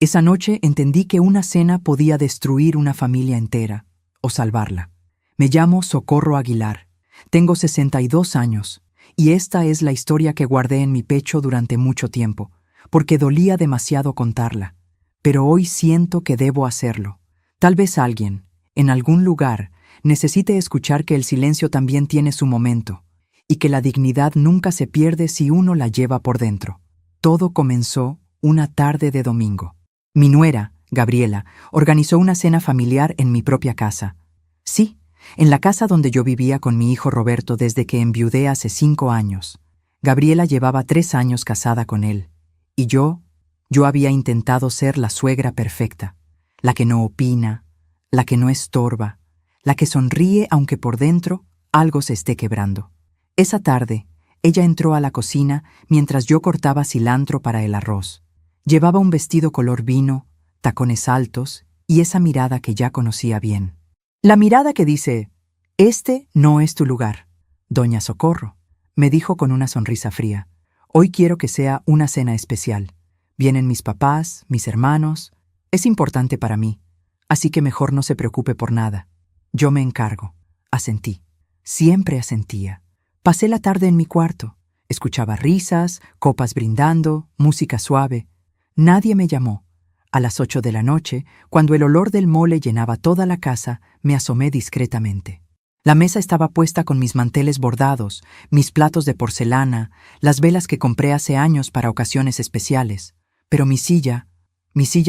Esa noche entendí que una cena podía destruir una familia entera o salvarla. Me llamo Socorro Aguilar. Tengo 62 años y esta es la historia que guardé en mi pecho durante mucho tiempo, porque dolía demasiado contarla. Pero hoy siento que debo hacerlo. Tal vez alguien, en algún lugar, necesite escuchar que el silencio también tiene su momento y que la dignidad nunca se pierde si uno la lleva por dentro. Todo comenzó una tarde de domingo. Mi nuera, Gabriela, organizó una cena familiar en mi propia casa. Sí, en la casa donde yo vivía con mi hijo Roberto desde que enviudé hace 5 años. Gabriela llevaba 3 años casada con él. Y yo había intentado ser la suegra perfecta, la que no opina, la que no estorba, la que sonríe aunque por dentro algo se esté quebrando. Esa tarde, ella entró a la cocina mientras yo cortaba cilantro para el arroz. Llevaba un vestido color vino, tacones altos y esa mirada que ya conocía bien. La mirada que dice, «Este no es tu lugar, doña Socorro», me dijo con una sonrisa fría. «Hoy quiero que sea una cena especial. Vienen mis papás, mis hermanos. Es importante para mí, así que mejor no se preocupe por nada. Yo me encargo». Asentí. Siempre asentía. Pasé la tarde en mi cuarto. Escuchaba risas, copas brindando, música suave. Nadie me llamó. A las 8 de la noche, cuando el olor del mole llenaba toda la casa, me asomé discretamente. La mesa estaba puesta con mis manteles bordados, mis platos de porcelana, las velas que compré hace años para ocasiones especiales. Pero mi silla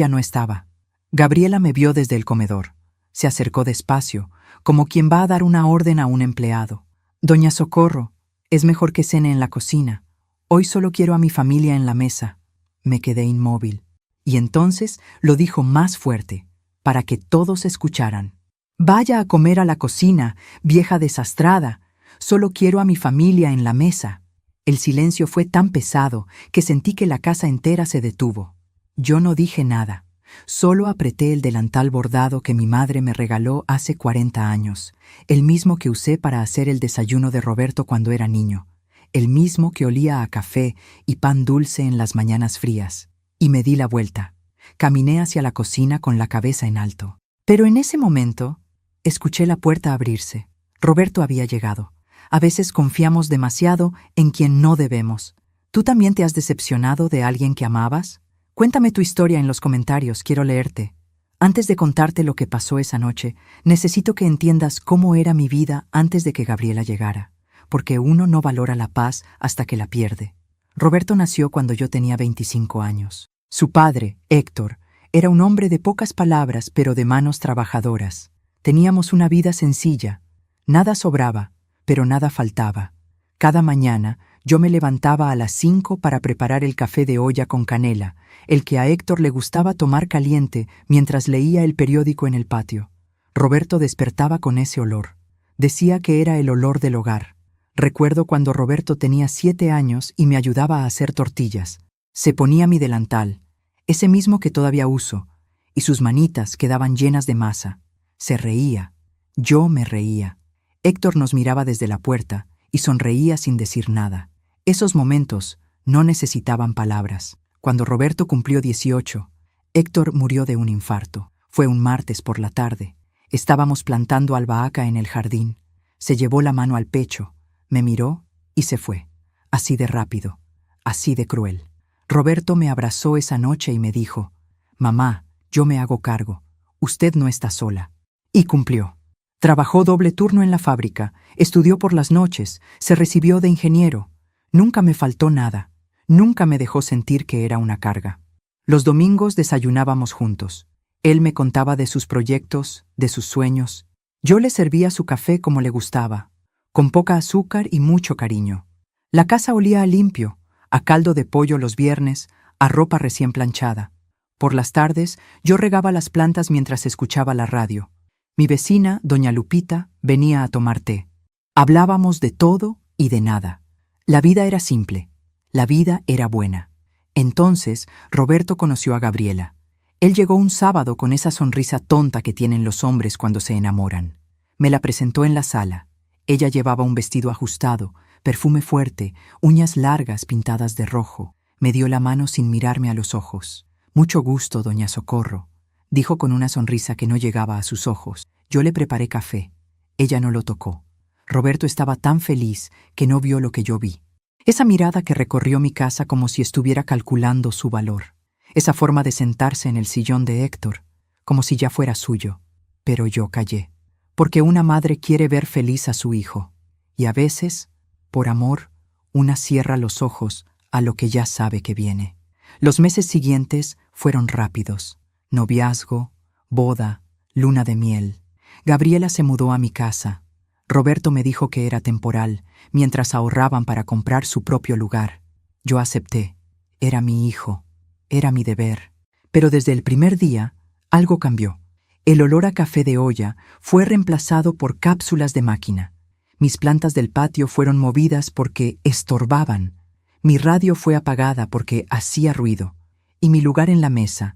no estaba. Gabriela me vio desde el comedor. Se acercó despacio, como quien va a dar una orden a un empleado. «Doña Socorro, es mejor que cene en la cocina. Hoy solo quiero a mi familia en la mesa». Me quedé inmóvil. Y entonces lo dijo más fuerte, para que todos escucharan. «Vaya a comer a la cocina, vieja desastrada. Solo quiero a mi familia en la mesa». El silencio fue tan pesado que sentí que la casa entera se detuvo. Yo no dije nada. Solo apreté el delantal bordado que mi madre me regaló hace 40 años, el mismo que usé para hacer el desayuno de Roberto cuando era niño, el mismo que olía a café y pan dulce en las mañanas frías. Y me di la vuelta. Caminé hacia la cocina con la cabeza en alto. Pero en ese momento, escuché la puerta abrirse. Roberto había llegado. A veces confiamos demasiado en quien no debemos. ¿Tú también te has decepcionado de alguien que amabas? Cuéntame tu historia en los comentarios, quiero leerte. Antes de contarte lo que pasó esa noche, necesito que entiendas cómo era mi vida antes de que Gabriela llegara, porque uno no valora la paz hasta que la pierde. Roberto nació cuando yo tenía 25 años. Su padre, Héctor, era un hombre de pocas palabras pero de manos trabajadoras. Teníamos una vida sencilla. Nada sobraba, pero nada faltaba. Cada mañana yo me levantaba a las 5 para preparar el café de olla con canela, el que a Héctor le gustaba tomar caliente mientras leía el periódico en el patio. Roberto despertaba con ese olor. Decía que era el olor del hogar. Recuerdo cuando Roberto tenía 7 años y me ayudaba a hacer tortillas. Se ponía mi delantal, ese mismo que todavía uso, y sus manitas quedaban llenas de masa. Se reía. Yo me reía. Héctor nos miraba desde la puerta y sonreía sin decir nada. Esos momentos no necesitaban palabras. Cuando Roberto cumplió 18, Héctor murió de un infarto. Fue un martes por la tarde. Estábamos plantando albahaca en el jardín. Se llevó la mano al pecho, me miró y se fue. Así de rápido, así de cruel. Roberto me abrazó esa noche y me dijo, «Mamá, yo me hago cargo. Usted no está sola». Y cumplió. Trabajó doble turno en la fábrica, estudió por las noches, se recibió de ingeniero. Nunca me faltó nada. Nunca me dejó sentir que era una carga. Los domingos desayunábamos juntos. Él me contaba de sus proyectos, de sus sueños. Yo le servía su café como le gustaba, con poca azúcar y mucho cariño. La casa olía a limpio, a caldo de pollo los viernes, a ropa recién planchada. Por las tardes, yo regaba las plantas mientras escuchaba la radio. Mi vecina, doña Lupita, venía a tomar té. Hablábamos de todo y de nada. La vida era simple. La vida era buena. Entonces, Roberto conoció a Gabriela. Él llegó un sábado con esa sonrisa tonta que tienen los hombres cuando se enamoran. Me la presentó en la sala. Ella llevaba un vestido ajustado, perfume fuerte, uñas largas pintadas de rojo. Me dio la mano sin mirarme a los ojos. Mucho gusto, doña Socorro, dijo con una sonrisa que no llegaba a sus ojos. Yo le preparé café. Ella no lo tocó. Roberto estaba tan feliz que no vio lo que yo vi. Esa mirada que recorrió mi casa como si estuviera calculando su valor. Esa forma de sentarse en el sillón de Héctor, como si ya fuera suyo. Pero yo callé. Porque una madre quiere ver feliz a su hijo. Y a veces, por amor, una cierra los ojos a lo que ya sabe que viene. Los meses siguientes fueron rápidos. Noviazgo, boda, luna de miel. Gabriela se mudó a mi casa. Roberto me dijo que era temporal, mientras ahorraban para comprar su propio lugar. Yo acepté. Era mi hijo. Era mi deber. Pero desde el primer día, algo cambió. El olor a café de olla fue reemplazado por cápsulas de máquina. Mis plantas del patio fueron movidas porque estorbaban. Mi radio fue apagada porque hacía ruido. Y mi lugar en la mesa,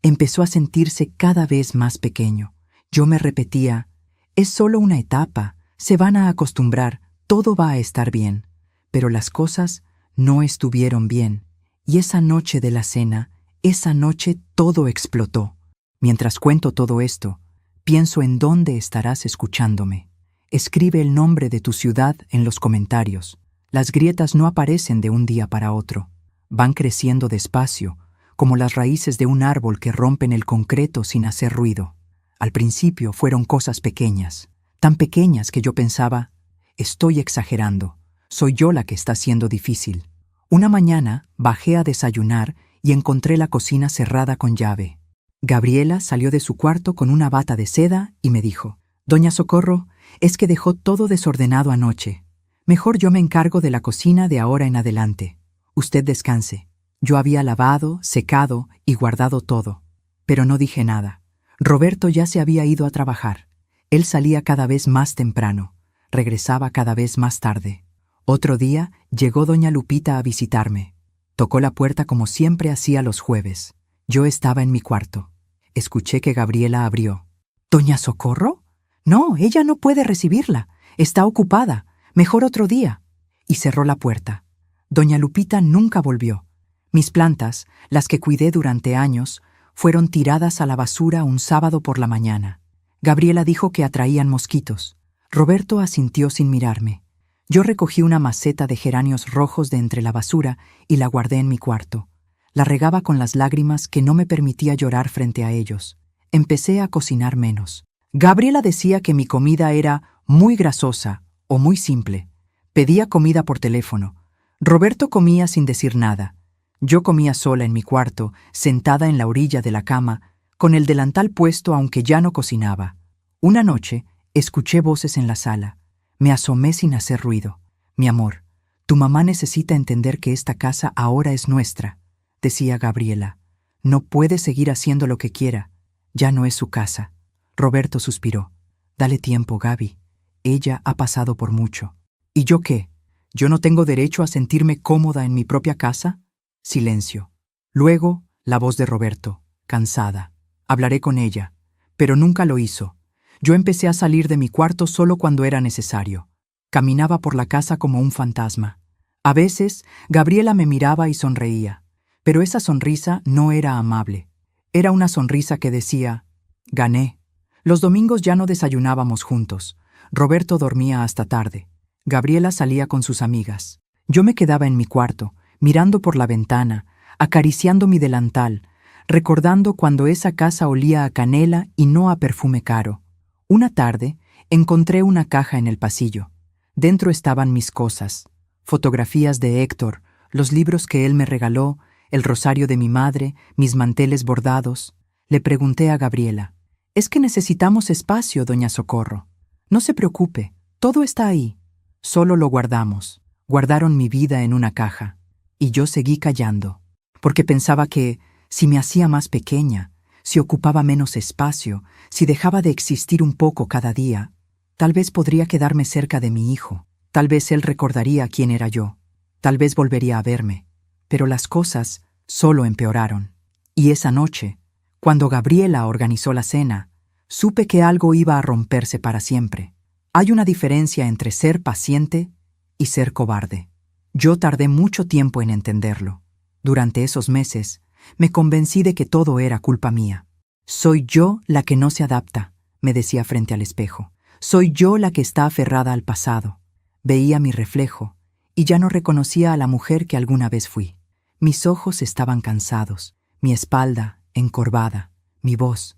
empezó a sentirse cada vez más pequeño. Yo me repetía, es solo una etapa, se van a acostumbrar, todo va a estar bien. Pero las cosas no estuvieron bien. Y esa noche de la cena, esa noche todo explotó. Mientras cuento todo esto, pienso en dónde estarás escuchándome. Escribe el nombre de tu ciudad en los comentarios. Las grietas no aparecen de un día para otro. Van creciendo despacio, como las raíces de un árbol que rompen el concreto sin hacer ruido. Al principio fueron cosas pequeñas, tan pequeñas que yo pensaba, estoy exagerando, soy yo la que está siendo difícil. Una mañana bajé a desayunar y encontré la cocina cerrada con llave. Gabriela salió de su cuarto con una bata de seda y me dijo, «Doña Socorro, es que dejó todo desordenado anoche. Mejor yo me encargo de la cocina de ahora en adelante. Usted descanse». Yo había lavado, secado y guardado todo, pero no dije nada. Roberto ya se había ido a trabajar. Él salía cada vez más temprano, regresaba cada vez más tarde. Otro día llegó doña Lupita a visitarme. Tocó la puerta como siempre hacía los jueves. Yo estaba en mi cuarto. Escuché que Gabriela abrió. «¿Doña Socorro? No, ella no puede recibirla. Está ocupada. Mejor otro día». Y cerró la puerta. Doña Lupita nunca volvió. Mis plantas, las que cuidé durante años, fueron tiradas a la basura un sábado por la mañana. Gabriela dijo que atraían mosquitos. Roberto asintió sin mirarme. Yo recogí una maceta de geranios rojos de entre la basura y la guardé en mi cuarto. La regaba con las lágrimas que no me permitía llorar frente a ellos. Empecé a cocinar menos. Gabriela decía que mi comida era muy grasosa o muy simple. Pedía comida por teléfono. Roberto comía sin decir nada. Yo comía sola en mi cuarto, sentada en la orilla de la cama, con el delantal puesto aunque ya no cocinaba. Una noche, escuché voces en la sala. Me asomé sin hacer ruido. «Mi amor, tu mamá necesita entender que esta casa ahora es nuestra», decía Gabriela. «No puede seguir haciendo lo que quiera. Ya no es su casa». Roberto suspiró. «Dale tiempo, Gaby. Ella ha pasado por mucho». «¿Y yo qué? ¿Yo no tengo derecho a sentirme cómoda en mi propia casa?» Silencio. Luego, la voz de Roberto, cansada. «Hablaré con ella». Pero nunca lo hizo. Yo empecé a salir de mi cuarto solo cuando era necesario. Caminaba por la casa como un fantasma. A veces, Gabriela me miraba y sonreía. Pero esa sonrisa no era amable. Era una sonrisa que decía, «Gané». Los domingos ya no desayunábamos juntos. Roberto dormía hasta tarde. Gabriela salía con sus amigas. Yo me quedaba en mi cuarto, mirando por la ventana, acariciando mi delantal, recordando cuando esa casa olía a canela y no a perfume caro. Una tarde, encontré una caja en el pasillo. Dentro estaban mis cosas, fotografías de Héctor, los libros que él me regaló, el rosario de mi madre, mis manteles bordados. Le pregunté a Gabriela, «Es que necesitamos espacio, doña Socorro». «No se preocupe, todo está ahí». Solo lo guardamos. Guardaron mi vida en una caja. Y yo seguí callando, porque pensaba que, si me hacía más pequeña, si ocupaba menos espacio, si dejaba de existir un poco cada día, tal vez podría quedarme cerca de mi hijo, tal vez él recordaría quién era yo, tal vez volvería a verme. Pero las cosas solo empeoraron. Y esa noche, cuando Gabriela organizó la cena, supe que algo iba a romperse para siempre. Hay una diferencia entre ser paciente y ser cobarde. Yo tardé mucho tiempo en entenderlo. Durante esos meses, me convencí de que todo era culpa mía. Soy yo la que no se adapta, me decía frente al espejo. Soy yo la que está aferrada al pasado. Veía mi reflejo y ya no reconocía a la mujer que alguna vez fui. Mis ojos estaban cansados, mi espalda encorvada, mi voz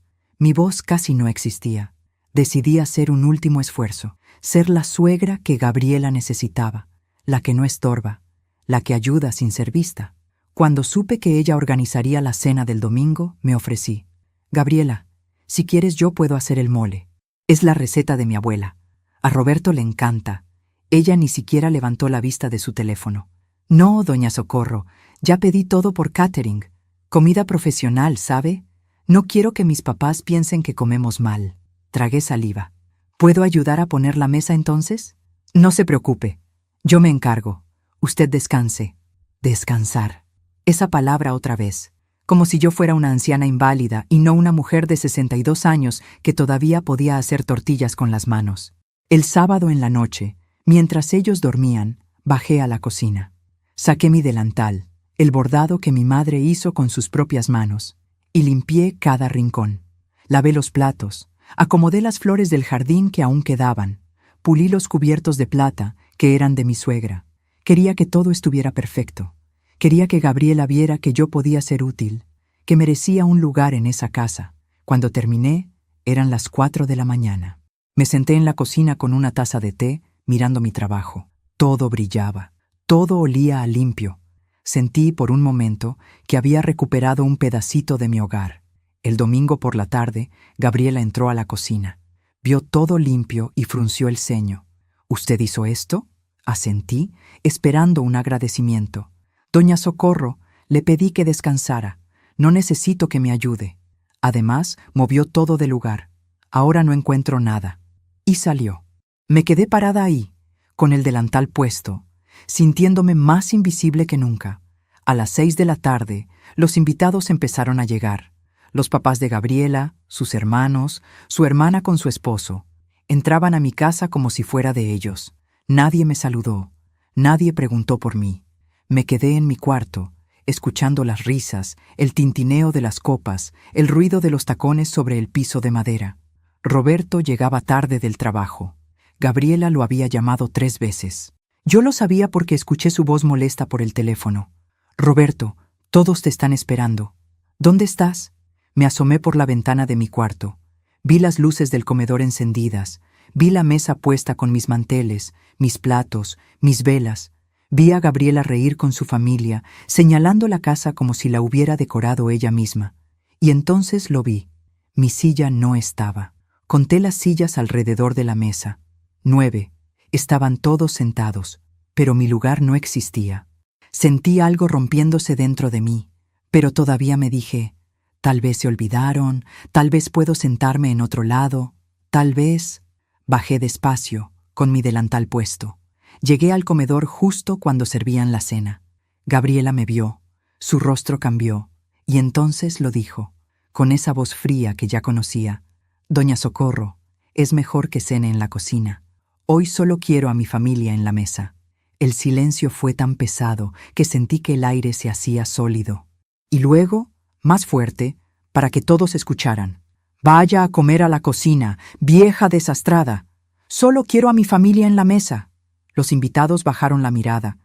casi no existía. Decidí hacer un último esfuerzo, ser la suegra que Gabriela necesitaba, la que no estorba, la que ayuda sin ser vista. Cuando supe que ella organizaría la cena del domingo, me ofrecí. Gabriela, si quieres yo puedo hacer el mole. Es la receta de mi abuela. A Roberto le encanta. Ella ni siquiera levantó la vista de su teléfono. No, doña Socorro, ya pedí todo por catering. Comida profesional, ¿sabe? No quiero que mis papás piensen que comemos mal. Tragué saliva. ¿Puedo ayudar a poner la mesa entonces? No se preocupe. Yo me encargo. Usted descanse. Descansar. Esa palabra otra vez. Como si yo fuera una anciana inválida y no una mujer de 62 años que todavía podía hacer tortillas con las manos. El sábado en la noche, mientras ellos dormían, bajé a la cocina. Saqué mi delantal, el bordado que mi madre hizo con sus propias manos, y limpié cada rincón. Lavé los platos, acomodé las flores del jardín que aún quedaban, pulí los cubiertos de plata que eran de mi suegra. Quería que todo estuviera perfecto. Quería que Gabriela viera que yo podía ser útil, que merecía un lugar en esa casa. Cuando terminé, eran las 4 de la mañana. Me senté en la cocina con una taza de té, mirando mi trabajo. Todo brillaba, todo olía a limpio. Sentí por un momento que había recuperado un pedacito de mi hogar. El domingo por la tarde, Gabriela entró a la cocina. Vio todo limpio y frunció el ceño. ¿Usted hizo esto? Asentí, esperando un agradecimiento. Doña Socorro, le pedí que descansara. No necesito que me ayude. Además, movió todo de lugar. Ahora no encuentro nada. Y salió. Me quedé parada ahí, con el delantal puesto, sintiéndome más invisible que nunca. A las 6 de la tarde, los invitados empezaron a llegar. Los papás de Gabriela, sus hermanos, su hermana con su esposo. Entraban a mi casa como si fuera de ellos. Nadie me saludó. Nadie preguntó por mí. Me quedé en mi cuarto, escuchando las risas, el tintineo de las copas, el ruido de los tacones sobre el piso de madera. Roberto llegaba tarde del trabajo. Gabriela lo había llamado 3 veces. Yo lo sabía porque escuché su voz molesta por el teléfono. Roberto, todos te están esperando. ¿Dónde estás? Me asomé por la ventana de mi cuarto. Vi las luces del comedor encendidas. Vi la mesa puesta con mis manteles, mis platos, mis velas. Vi a Gabriela reír con su familia, señalando la casa como si la hubiera decorado ella misma. Y entonces lo vi. Mi silla no estaba. Conté las sillas alrededor de la mesa. 9. Estaban todos sentados, pero mi lugar no existía. Sentí algo rompiéndose dentro de mí, pero todavía me dije, tal vez se olvidaron, tal vez puedo sentarme en otro lado, tal vez... Bajé despacio, con mi delantal puesto. Llegué al comedor justo cuando servían la cena. Gabriela me vio, su rostro cambió, y entonces lo dijo, con esa voz fría que ya conocía. Doña Socorro, es mejor que cene en la cocina. Hoy solo quiero a mi familia en la mesa. El silencio fue tan pesado que sentí que el aire se hacía sólido. Y luego, más fuerte, para que todos escucharan. Vaya a comer a la cocina, vieja desastrada. Solo quiero a mi familia en la mesa. Los invitados bajaron la mirada.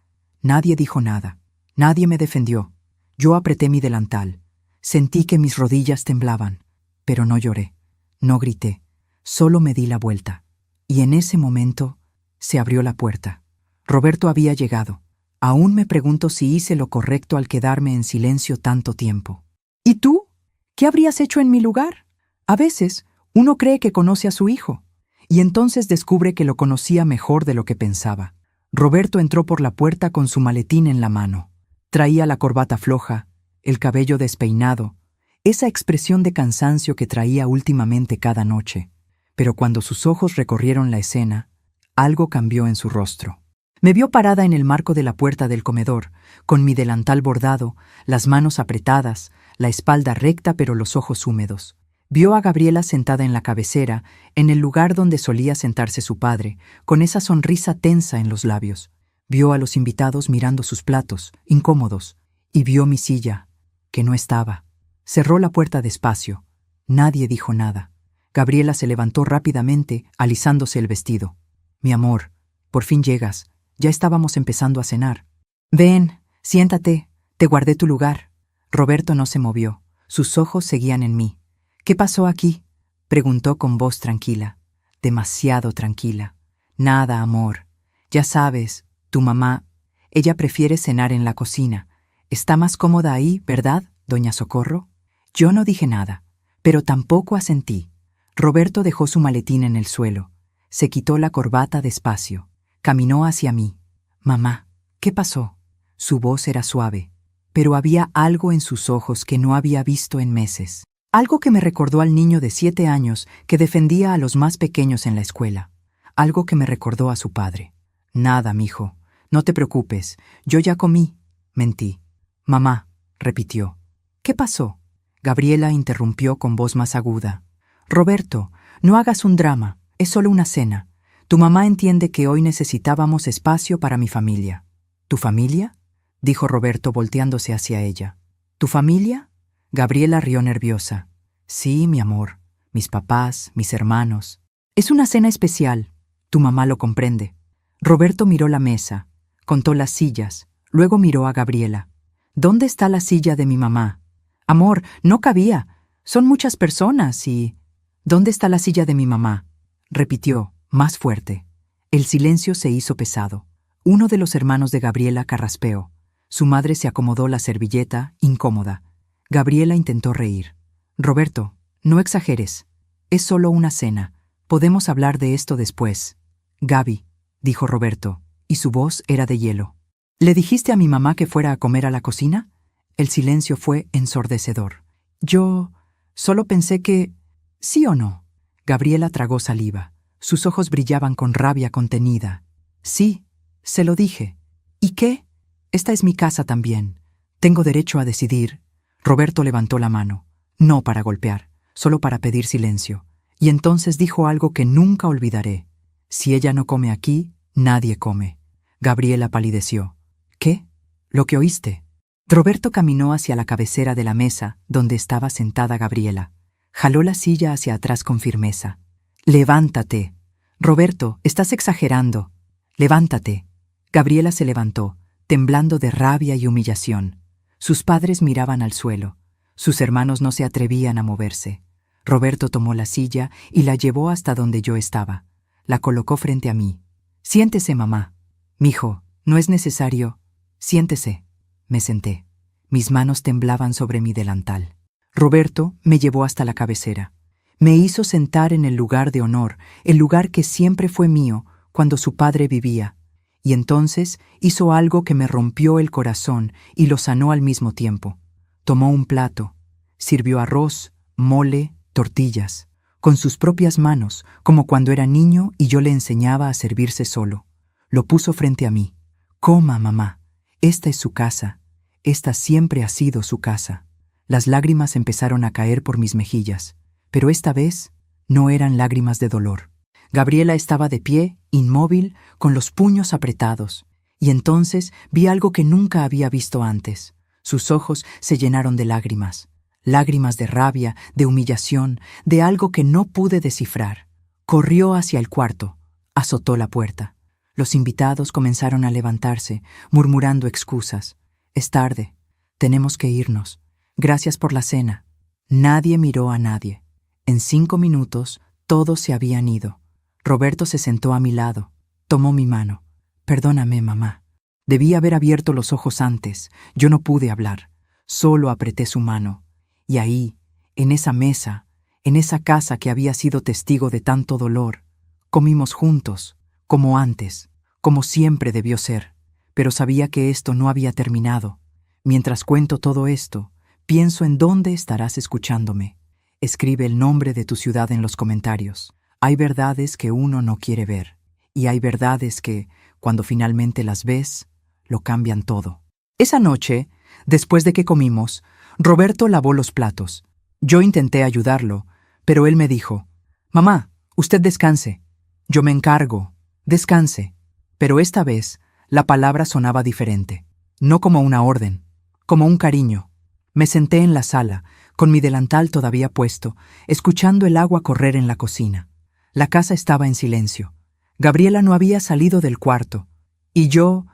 Nadie dijo nada. Nadie me defendió. Yo apreté mi delantal. Sentí que mis rodillas temblaban. Pero no lloré. No grité. Solo me di la vuelta. Y en ese momento se abrió la puerta. Roberto había llegado. Aún me pregunto si hice lo correcto al quedarme en silencio tanto tiempo. ¿Y tú? ¿Qué habrías hecho en mi lugar? A veces, uno cree que conoce a su hijo. Y entonces descubre que lo conocía mejor de lo que pensaba. Roberto entró por la puerta con su maletín en la mano. Traía la corbata floja, el cabello despeinado, esa expresión de cansancio que traía últimamente cada noche. Pero cuando sus ojos recorrieron la escena, algo cambió en su rostro. Me vio parada en el marco de la puerta del comedor, con mi delantal bordado, las manos apretadas, la espalda recta pero los ojos húmedos. Vio a Gabriela sentada en la cabecera, en el lugar donde solía sentarse su padre, con esa sonrisa tensa en los labios. Vio a los invitados mirando sus platos, incómodos, y vio mi silla, que no estaba. Cerró la puerta despacio. Nadie dijo nada. Gabriela se levantó rápidamente, alisándose el vestido. Mi amor, por fin llegas. Ya estábamos empezando a cenar. Ven, siéntate, te guardé tu lugar. Roberto no se movió. Sus ojos seguían en mí. ¿Qué pasó aquí?, preguntó con voz tranquila. Demasiado tranquila. Nada, amor. Ya sabes, tu mamá, ella prefiere cenar en la cocina. Está más cómoda ahí, ¿verdad, doña Socorro? Yo no dije nada, pero tampoco asentí. Roberto dejó su maletín en el suelo. Se quitó la corbata despacio. Caminó hacia mí. Mamá, ¿qué pasó? Su voz era suave, pero había algo en sus ojos que no había visto en meses. Algo que me recordó al niño de 7 años que defendía a los más pequeños en la escuela. Algo que me recordó a su padre. Nada, mijo. No te preocupes. Yo ya comí. Mentí. Mamá, repitió. ¿Qué pasó? Gabriela interrumpió con voz más aguda. Roberto, no hagas un drama. Es solo una cena. Tu mamá entiende que hoy necesitábamos espacio para mi familia. ¿Tu familia?, dijo Roberto volteándose hacia ella. ¿Tu familia? Gabriela rió nerviosa. Sí, mi amor. Mis papás, mis hermanos. Es una cena especial. Tu mamá lo comprende. Roberto miró la mesa, contó las sillas, luego miró a Gabriela. ¿Dónde está la silla de mi mamá? Amor, no cabía. Son muchas personas y... ¿Dónde está la silla de mi mamá?, repitió, más fuerte. El silencio se hizo pesado. Uno de los hermanos de Gabriela carraspeó. Su madre se acomodó la servilleta, incómoda. Gabriela intentó reír. Roberto, no exageres. Es solo una cena. Podemos hablar de esto después. Gaby, dijo Roberto, y su voz era de hielo. ¿Le dijiste a mi mamá que fuera a comer a la cocina? El silencio fue ensordecedor. Yo solo pensé que... ¿Sí o no? Gabriela tragó saliva. Sus ojos brillaban con rabia contenida. Sí, se lo dije. ¿Y qué? Esta es mi casa también. Tengo derecho a decidir. Roberto levantó la mano. No para golpear, solo para pedir silencio. Y entonces dijo algo que nunca olvidaré. Si ella no come aquí, nadie come. Gabriela palideció. ¿Qué? ¿Lo que oíste? Roberto caminó hacia la cabecera de la mesa donde estaba sentada Gabriela. Jaló la silla hacia atrás con firmeza. Levántate. Roberto, estás exagerando. Levántate. Gabriela se levantó, temblando de rabia y humillación. Sus padres miraban al suelo. Sus hermanos no se atrevían a moverse. Roberto tomó la silla y la llevó hasta donde yo estaba. La colocó frente a mí. Siéntese, mamá. Mijo, no es necesario. Siéntese. Me senté. Mis manos temblaban sobre mi delantal. Roberto me llevó hasta la cabecera. Me hizo sentar en el lugar de honor, el lugar que siempre fue mío cuando su padre vivía. Y entonces hizo algo que me rompió el corazón y lo sanó al mismo tiempo. Tomó un plato, sirvió arroz, mole, tortillas, con sus propias manos, como cuando era niño y yo le enseñaba a servirse solo. Lo puso frente a mí. Coma, mamá. Esta es su casa. Esta siempre ha sido su casa. Las lágrimas empezaron a caer por mis mejillas, pero esta vez no eran lágrimas de dolor. Gabriela estaba de pie, inmóvil, con los puños apretados, y entonces vi algo que nunca había visto antes. Sus ojos se llenaron de lágrimas, lágrimas de rabia, de humillación, de algo que no pude descifrar. Corrió hacia el cuarto, azotó la puerta. Los invitados comenzaron a levantarse, murmurando excusas. Es tarde, tenemos que irnos. Gracias por la cena. Nadie miró a nadie. En 5 minutos, todos se habían ido. Roberto se sentó a mi lado. Tomó mi mano. Perdóname, mamá. Debí haber abierto los ojos antes. Yo no pude hablar. Solo apreté su mano. Y ahí, en esa mesa, en esa casa que había sido testigo de tanto dolor, comimos juntos, como antes, como siempre debió ser. Pero sabía que esto no había terminado. Mientras cuento todo esto, pienso en dónde estarás escuchándome. Escribe el nombre de tu ciudad en los comentarios. Hay verdades que uno no quiere ver, y hay verdades que, cuando finalmente las ves, lo cambian todo. Esa noche, después de que comimos, Roberto lavó los platos. Yo intenté ayudarlo, pero él me dijo, «Mamá, usted descanse. Yo me encargo. Descanse». Pero esta vez, la palabra sonaba diferente. No como una orden, como un cariño. Me senté en la sala, con mi delantal todavía puesto, escuchando el agua correr en la cocina. La casa estaba en silencio. Gabriela no había salido del cuarto. Y yo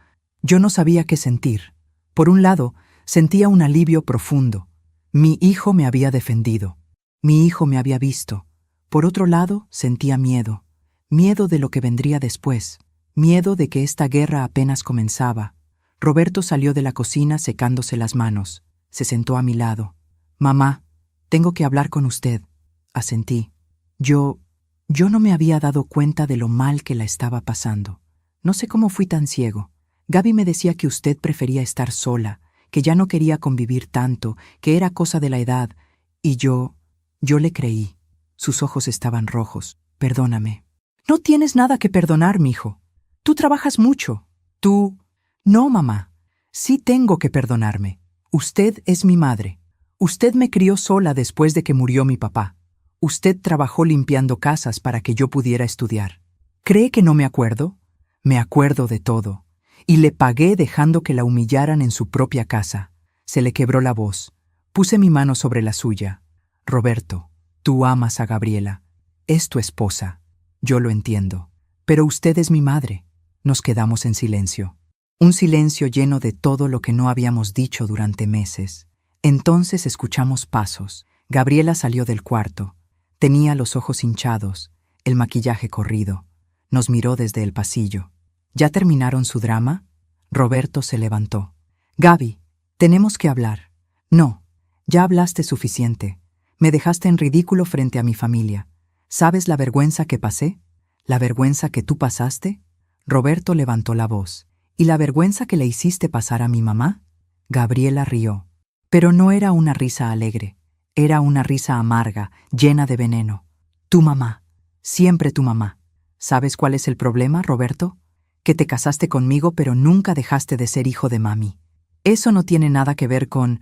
no sabía qué sentir. Por un lado, sentía un alivio profundo. Mi hijo me había defendido. Mi hijo me había visto. Por otro lado, sentía miedo. Miedo de lo que vendría después. Miedo de que esta guerra apenas comenzaba. Roberto salió de la cocina secándose las manos. Se sentó a mi lado. «Mamá, tengo que hablar con usted», asentí. Yo no me había dado cuenta de lo mal que la estaba pasando. No sé cómo fui tan ciego. Gaby me decía que usted prefería estar sola, que ya no quería convivir tanto, que era cosa de la edad. Y yo le creí. Sus ojos estaban rojos. «Perdóname». «No tienes nada que perdonar, mijo. Tú trabajas mucho. Tú...» «No, mamá. Sí tengo que perdonarme. Usted es mi madre. Usted me crió sola después de que murió mi papá. Usted trabajó limpiando casas para que yo pudiera estudiar. ¿Cree que no me acuerdo? Me acuerdo de todo. Y le pagué dejando que la humillaran en su propia casa». Se le quebró la voz. Puse mi mano sobre la suya. «Roberto, tú amas a Gabriela. Es tu esposa. Yo lo entiendo. Pero usted es mi madre». Nos quedamos en silencio. Un silencio lleno de todo lo que no habíamos dicho durante meses. Entonces escuchamos pasos. Gabriela salió del cuarto. Tenía los ojos hinchados, el maquillaje corrido. Nos miró desde el pasillo. ¿Ya terminaron su drama? Roberto se levantó. «Gaby, tenemos que hablar». «No, ya hablaste suficiente. Me dejaste en ridículo frente a mi familia. ¿Sabes la vergüenza que pasé? ¿La vergüenza que tú pasaste?» Roberto levantó la voz. «¿Y la vergüenza que le hiciste pasar a mi mamá?» Gabriela rió. Pero no era una risa alegre. Era una risa amarga, llena de veneno. «Tu mamá. Siempre tu mamá. ¿Sabes cuál es el problema, Roberto? Que te casaste conmigo pero nunca dejaste de ser hijo de mami. Eso no tiene nada que ver con...»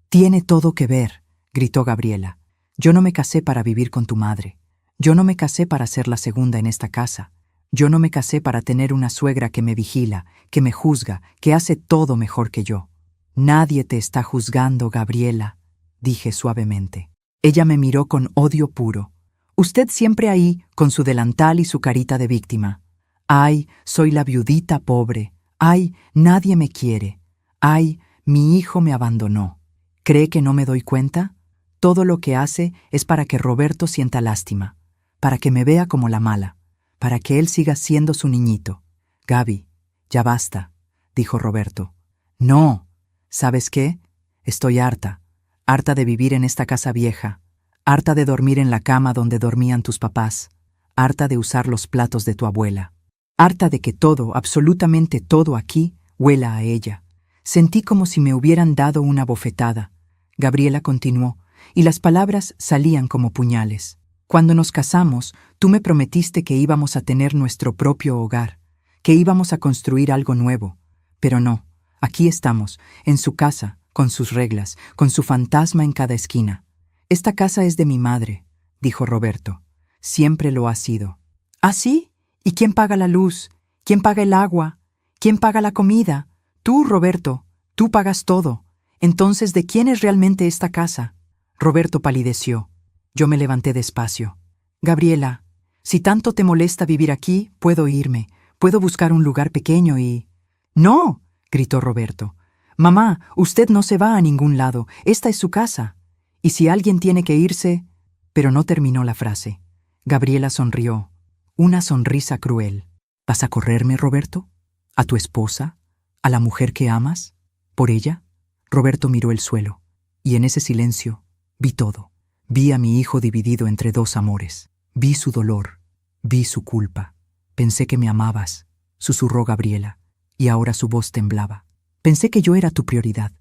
«Tiene todo que ver», gritó Gabriela. «Yo no me casé para vivir con tu madre. Yo no me casé para ser la segunda en esta casa. Yo no me casé para tener una suegra que me vigila, que me juzga, que hace todo mejor que yo». «Nadie te está juzgando, Gabriela», dije suavemente. Ella me miró con odio puro. «Usted siempre ahí, con su delantal y su carita de víctima. Ay, soy la viudita pobre. Ay, nadie me quiere. Ay, mi hijo me abandonó. ¿Cree que no me doy cuenta? Todo lo que hace es para que Roberto sienta lástima, para que me vea como la mala, para que él siga siendo su niñito». «Gaby, ya basta», dijo Roberto. «No. ¿Sabes qué? Estoy harta. Harta de vivir en esta casa vieja. Harta de dormir en la cama donde dormían tus papás. Harta de usar los platos de tu abuela. Harta de que todo, absolutamente todo aquí, huela a ella». Sentí como si me hubieran dado una bofetada. Gabriela continuó, y las palabras salían como puñales. «Cuando nos casamos, tú me prometiste que íbamos a tener nuestro propio hogar, que íbamos a construir algo nuevo. Pero no, aquí estamos, en su casa, con sus reglas, con su fantasma en cada esquina. Esta casa es de mi madre», dijo Roberto. «Siempre lo ha sido». «¿Ah, sí? ¿Y quién paga la luz? ¿Quién paga el agua? ¿Quién paga la comida? Tú, Roberto, tú pagas todo. Entonces, ¿de quién es realmente esta casa?» Roberto palideció. Yo me levanté despacio. «Gabriela, si tanto te molesta vivir aquí, puedo irme. Puedo buscar un lugar pequeño y...» «No», gritó Roberto. «Mamá, usted no se va a ningún lado. Esta es su casa. Y si alguien tiene que irse...» Pero no terminó la frase. Gabriela sonrió. Una sonrisa cruel. «¿Vas a correrme, Roberto? ¿A tu esposa? ¿A la mujer que amas? ¿Por ella?» Roberto miró el suelo. Y en ese silencio vi todo. Vi a mi hijo dividido entre dos amores. Vi su dolor. Vi su culpa. «Pensé que me amabas», susurró Gabriela. Y ahora su voz temblaba. «Pensé que yo era tu prioridad.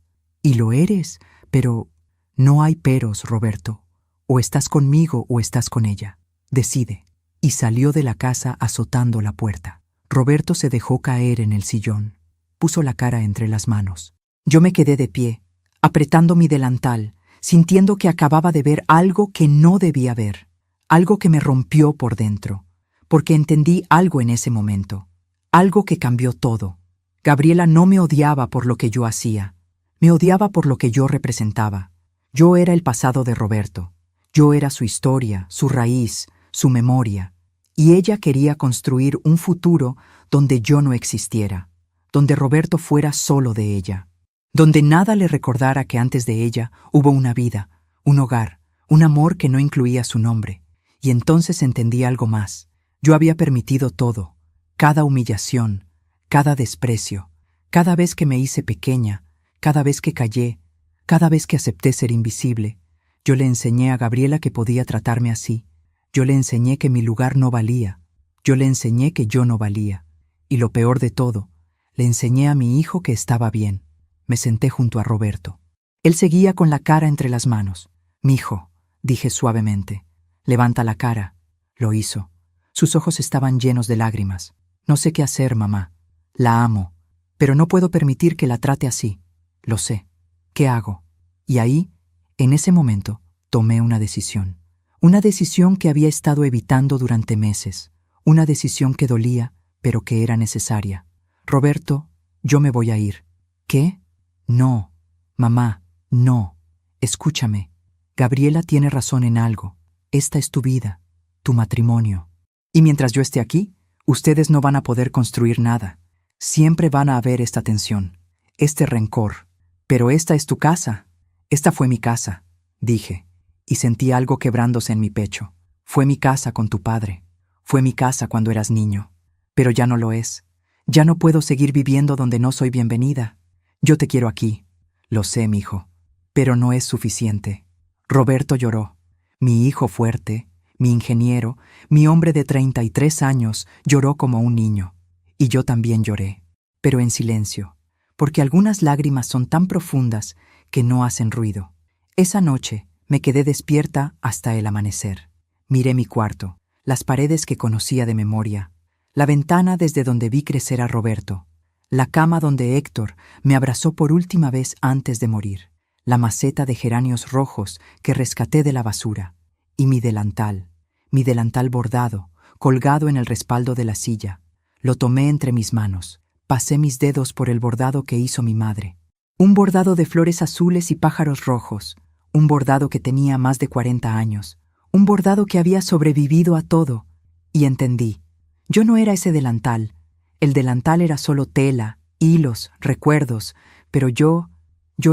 Y lo eres, pero no hay peros, Roberto. O estás conmigo o estás con ella. Decide». Y salió de la casa azotando la puerta. Roberto se dejó caer en el sillón. Puso la cara entre las manos. Yo me quedé de pie, apretando mi delantal, sintiendo que acababa de ver algo que no debía ver. Algo que me rompió por dentro. Porque entendí algo en ese momento. Algo que cambió todo. Gabriela no me odiaba por lo que yo hacía. Me odiaba por lo que yo representaba. Yo era el pasado de Roberto. Yo era su historia, su raíz, su memoria. Y ella quería construir un futuro donde yo no existiera, donde Roberto fuera solo de ella, donde nada le recordara que antes de ella hubo una vida, un hogar, un amor que no incluía su nombre. Y entonces entendí algo más. Yo había permitido todo, cada humillación, cada desprecio, cada vez que me hice pequeña, cada vez que callé, cada vez que acepté ser invisible. Yo le enseñé a Gabriela que podía tratarme así. Yo le enseñé que mi lugar no valía. Yo le enseñé que yo no valía. Y lo peor de todo, le enseñé a mi hijo que estaba bien. Me senté junto a Roberto. Él seguía con la cara entre las manos. «Mijo», dije suavemente, «levanta la cara». Lo hizo. Sus ojos estaban llenos de lágrimas. «No sé qué hacer, mamá. La amo, pero no puedo permitir que la trate así. Lo sé. ¿Qué hago?» Y ahí, en ese momento, tomé una decisión. Una decisión que había estado evitando durante meses. Una decisión que dolía, pero que era necesaria. «Roberto, yo me voy a ir». «¿Qué?» «No. Mamá, no. Escúchame. Gabriela tiene razón en algo. Esta es tu vida, tu matrimonio. Y mientras yo esté aquí, ustedes no van a poder construir nada. Siempre van a haber esta tensión, este rencor. Pero esta es tu casa. Esta fue mi casa», dije, y sentí algo quebrándose en mi pecho. «Fue mi casa con tu padre. Fue mi casa cuando eras niño. Pero ya no lo es. Ya no puedo seguir viviendo donde no soy bienvenida. Yo te quiero aquí». «Lo sé, mijo, pero no es suficiente». Roberto lloró. Mi hijo fuerte, mi ingeniero, mi hombre de 33 años, lloró como un niño. Y yo también lloré, pero en silencio, porque algunas lágrimas son tan profundas que no hacen ruido. Esa noche me quedé despierta hasta el amanecer. Miré mi cuarto, las paredes que conocía de memoria, la ventana desde donde vi crecer a Roberto, la cama donde Héctor me abrazó por última vez antes de morir, la maceta de geranios rojos que rescaté de la basura, y mi delantal bordado, colgado en el respaldo de la silla. Lo tomé entre mis manos, pasé mis dedos por el bordado que hizo mi madre. Un bordado de flores azules y pájaros rojos, un bordado que tenía más de 40 años, un bordado que había sobrevivido a todo. Y entendí, yo no era ese delantal. El delantal era solo tela, hilos, recuerdos, pero yo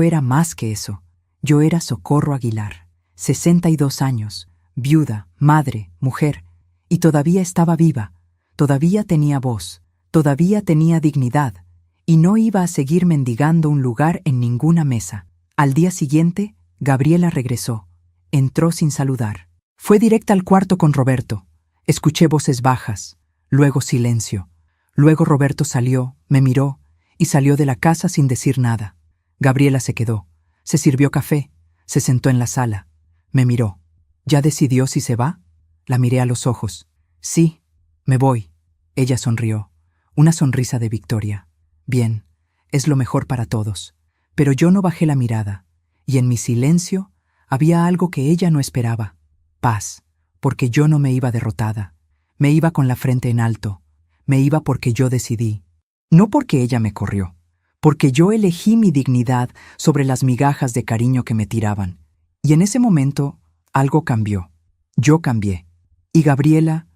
era más que eso. Yo era Socorro Aguilar, 62 años, viuda, madre, mujer, y todavía estaba viva, todavía tenía voz, todavía tenía dignidad, y no iba a seguir mendigando un lugar en ninguna mesa. Al día siguiente, Gabriela regresó. Entró sin saludar. Fue directa al cuarto con Roberto. Escuché voces bajas, luego silencio. Luego Roberto salió, me miró, y salió de la casa sin decir nada. Gabriela se quedó. Se sirvió café. Se sentó en la sala. Me miró. ¿Ya decidió si se va? La miré a los ojos. Sí, me voy. Ella sonrió. Una sonrisa de victoria. Bien, es lo mejor para todos. Pero yo no bajé la mirada, y en mi silencio había algo que ella no esperaba. Paz, porque yo no me iba derrotada. Me iba con la frente en alto. Me iba porque yo decidí. No porque ella me corrió. Porque yo elegí mi dignidad sobre las migajas de cariño que me tiraban. Y en ese momento, algo cambió. Yo cambié. Y Gabriela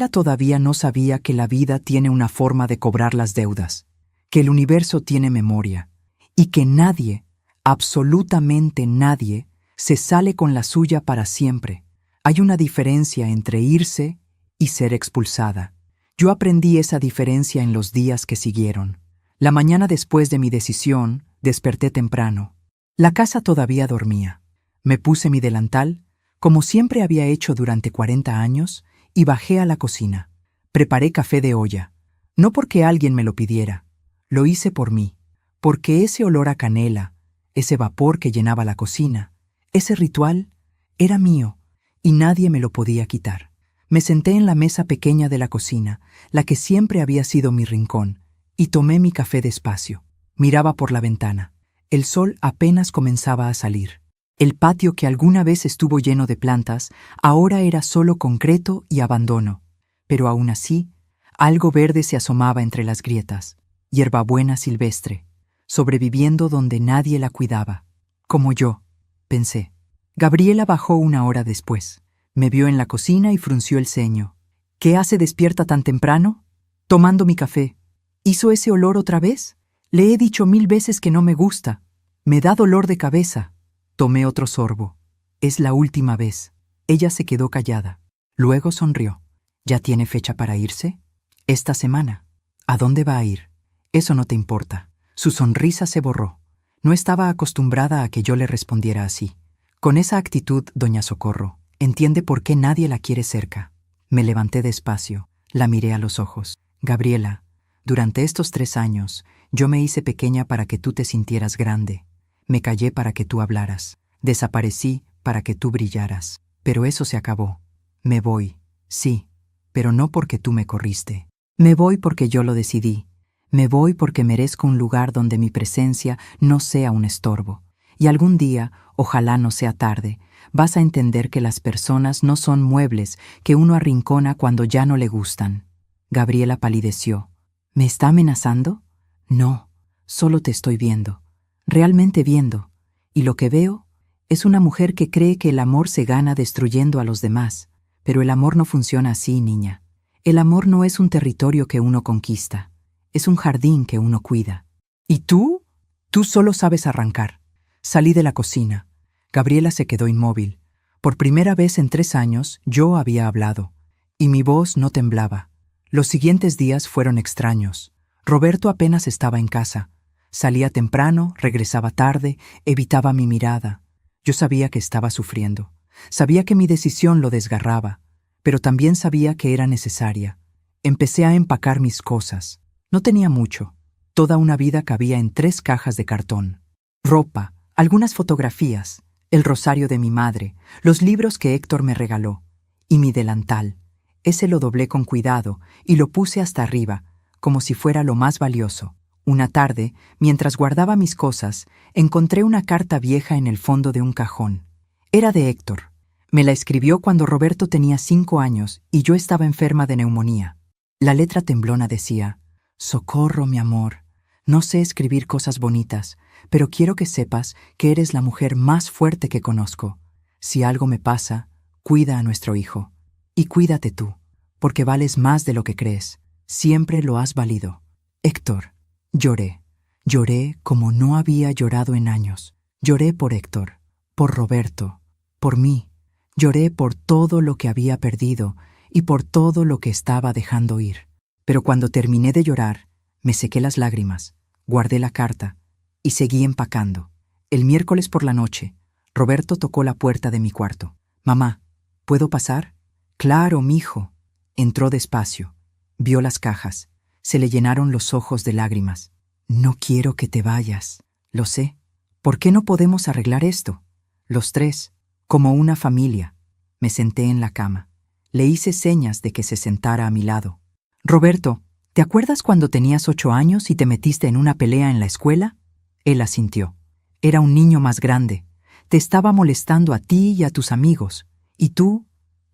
todavía no sabía que la vida tiene una forma de cobrar las deudas, que el universo tiene memoria, y que nadie, absolutamente nadie, se sale con la suya para siempre. Hay una diferencia entre irse y ser expulsada. Yo aprendí esa diferencia en los días que siguieron. La mañana después de mi decisión, desperté temprano. La casa todavía dormía. Me puse mi delantal, como siempre había hecho durante 40 años, y bajé a la cocina. Preparé café de olla, no porque alguien me lo pidiera. Lo hice por mí, porque ese olor a canela, ese vapor que llenaba la cocina, ese ritual, era mío, y nadie me lo podía quitar. Me senté en la mesa pequeña de la cocina, la que siempre había sido mi rincón, y tomé mi café despacio. Miraba por la ventana. El sol apenas comenzaba a salir. El patio que alguna vez estuvo lleno de plantas, ahora era solo concreto y abandono. Pero aún así, algo verde se asomaba entre las grietas. Hierbabuena silvestre. sobreviviendo donde nadie la cuidaba. Como yo, pensé. Gabriela bajó 1 hora después. Me vio en la cocina y frunció el ceño. ¿Qué hace despierta tan temprano? Tomando mi café. ¿Hizo ese olor otra vez? Le he dicho 1000 veces que no me gusta. Me da dolor de cabeza. Tomé otro sorbo. Es la última vez. Ella se quedó callada. Luego sonrió. ¿Ya tiene fecha para irse? Esta semana. ¿A dónde va a ir? Eso no te importa. Su sonrisa se borró. No estaba acostumbrada a que yo le respondiera así. Con esa actitud, doña Socorro, entiende por qué nadie la quiere cerca. Me levanté despacio, la miré a los ojos. Gabriela, durante estos 3 años, yo me hice pequeña para que tú te sintieras grande. Me callé para que tú hablaras. Desaparecí para que tú brillaras. Pero eso se acabó. Me voy, sí, pero no porque tú me corriste. Me voy porque yo lo decidí. Me voy porque merezco un lugar donde mi presencia no sea un estorbo. Y algún día, ojalá no sea tarde, vas a entender que las personas no son muebles que uno arrincona cuando ya no le gustan. Gabriela palideció. ¿Me está amenazando? No, solo te estoy viendo. Realmente viendo. Y lo que veo es una mujer que cree que el amor se gana destruyendo a los demás. Pero el amor no funciona así, niña. El amor no es un territorio que uno conquista. Es un jardín que uno cuida. ¿Y tú? Tú solo sabes arrancar. Salí de la cocina. Gabriela se quedó inmóvil. Por primera vez en 3 años yo había hablado. Y mi voz no temblaba. Los siguientes días fueron extraños. Roberto apenas estaba en casa. Salía temprano, regresaba tarde, evitaba mi mirada. Yo sabía que estaba sufriendo. Sabía que mi decisión lo desgarraba, pero también sabía que era necesaria. Empecé a empacar mis cosas. No tenía mucho. Toda una vida cabía en 3 cajas de cartón. Ropa, algunas fotografías, el rosario de mi madre, los libros que Héctor me regaló, y mi delantal. Ese lo doblé con cuidado y lo puse hasta arriba, como si fuera lo más valioso. Una tarde, mientras guardaba mis cosas, encontré una carta vieja en el fondo de un cajón. Era de Héctor. Me la escribió cuando Roberto tenía 5 años y yo estaba enferma de neumonía. La letra temblona decía: «Socorro, mi amor. No sé escribir cosas bonitas, pero quiero que sepas que eres la mujer más fuerte que conozco. Si algo me pasa, cuida a nuestro hijo. Y cuídate tú, porque vales más de lo que crees. Siempre lo has valido. Héctor». Lloré. Lloré como no había llorado en años. Lloré por Héctor, por Roberto, por mí. Lloré por todo lo que había perdido y por todo lo que estaba dejando ir. Pero cuando terminé de llorar, me sequé las lágrimas, guardé la carta y seguí empacando. El miércoles por la noche, Roberto tocó la puerta de mi cuarto. «Mamá, ¿puedo pasar?» «Claro, mijo». Entró despacio, vio las cajas. Se le llenaron los ojos de lágrimas. «No quiero que te vayas. Lo sé. ¿Por qué no podemos arreglar esto? Los 3, como una familia». Me senté en la cama. Le hice señas de que se sentara a mi lado. «Roberto, ¿te acuerdas cuando tenías 8 años y te metiste en una pelea en la escuela?» Él asintió. «Era un niño más grande. Te estaba molestando a ti y a tus amigos. Y tú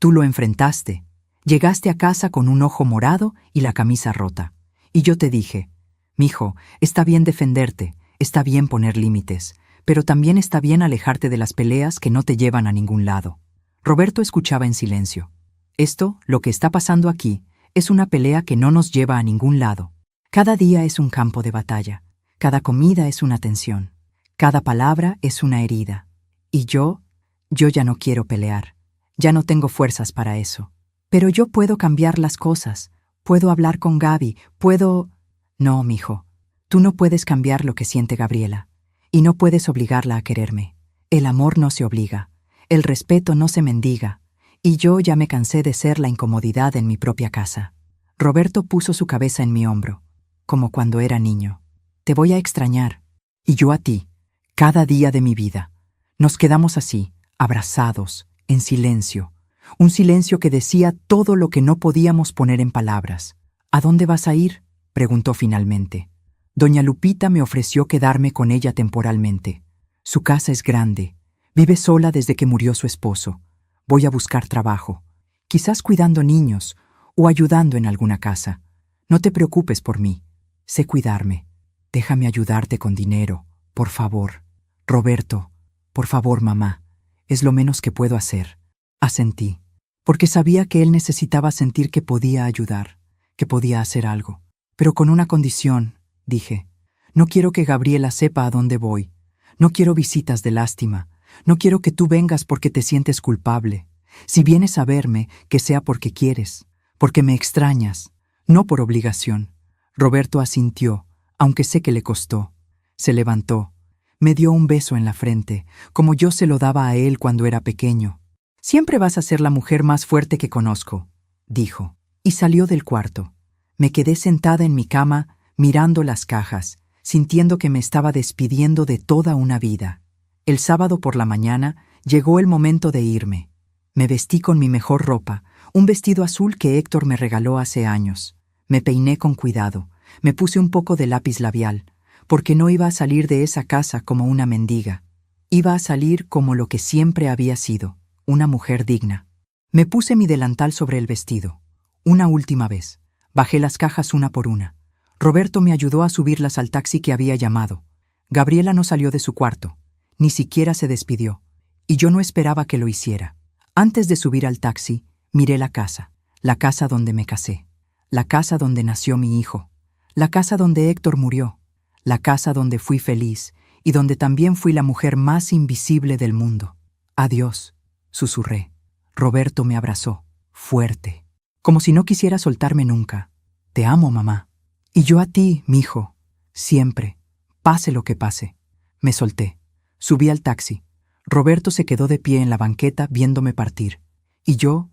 lo enfrentaste. Llegaste a casa con un ojo morado y la camisa rota. Y yo te dije: mijo, está bien defenderte, está bien poner límites, pero también está bien alejarte de las peleas que no te llevan a ningún lado». Roberto escuchaba en silencio. «Esto, lo que está pasando aquí, es una pelea que no nos lleva a ningún lado. Cada día es un campo de batalla. Cada comida es una tensión. Cada palabra es una herida. Y yo ya no quiero pelear. Ya no tengo fuerzas para eso. Pero yo puedo cambiar las cosas. Puedo hablar con Gaby. Puedo...» «No, mijo. Tú no puedes cambiar lo que siente Gabriela. Y no puedes obligarla a quererme. El amor no se obliga. El respeto no se mendiga. Y yo ya me cansé de ser la incomodidad en mi propia casa». Roberto puso su cabeza en mi hombro, como cuando era niño. «Te voy a extrañar. Y yo a ti, cada día de mi vida». Nos quedamos así, abrazados, en silencio. Un silencio que decía todo lo que no podíamos poner en palabras. «¿A dónde vas a ir?», preguntó finalmente. «Doña Lupita me ofreció quedarme con ella temporalmente. Su casa es grande. Vive sola desde que murió su esposo. Voy a buscar trabajo, quizás cuidando niños o ayudando en alguna casa. No te preocupes por mí. Sé cuidarme. Déjame ayudarte con dinero, por favor. Roberto, por favor, mamá. Es lo menos que puedo hacer. Asentí, porque sabía que él necesitaba sentir que podía ayudar, que podía hacer algo. Pero con una condición, dije. No quiero que Gabriela sepa a dónde voy. No quiero visitas de lástima. No quiero que tú vengas porque te sientes culpable. Si vienes a verme, que sea porque quieres, porque me extrañas, no por obligación. Roberto asintió, aunque sé que le costó. Se levantó. Me dio un beso en la frente, como yo se lo daba a él cuando era pequeño. Siempre vas a ser la mujer más fuerte que conozco, dijo, y salió del cuarto. Me quedé sentada en mi cama, mirando las cajas, sintiendo que me estaba despidiendo de toda una vida. El sábado por la mañana llegó el momento de irme. Me vestí con mi mejor ropa, un vestido azul que Héctor me regaló hace años. Me peiné con cuidado, me puse un poco de lápiz labial, porque no iba a salir de esa casa como una mendiga. Iba a salir como lo que siempre había sido, una mujer digna. Me puse mi delantal sobre el vestido. Una última vez. Bajé las cajas una por una. Roberto me ayudó a subirlas al taxi que había llamado. Gabriela no salió de su cuarto, ni siquiera se despidió, y yo no esperaba que lo hiciera. Antes de subir al taxi, miré la casa donde me casé, la casa donde nació mi hijo, la casa donde Héctor murió, la casa donde fui feliz y donde también fui la mujer más invisible del mundo. Adiós, susurré. Roberto me abrazó, fuerte, como si no quisiera soltarme nunca. Te amo, mamá. Y yo a ti, mijo, siempre, pase lo que pase. Me solté. Subí al taxi. Roberto se quedó de pie en la banqueta viéndome partir. Y yo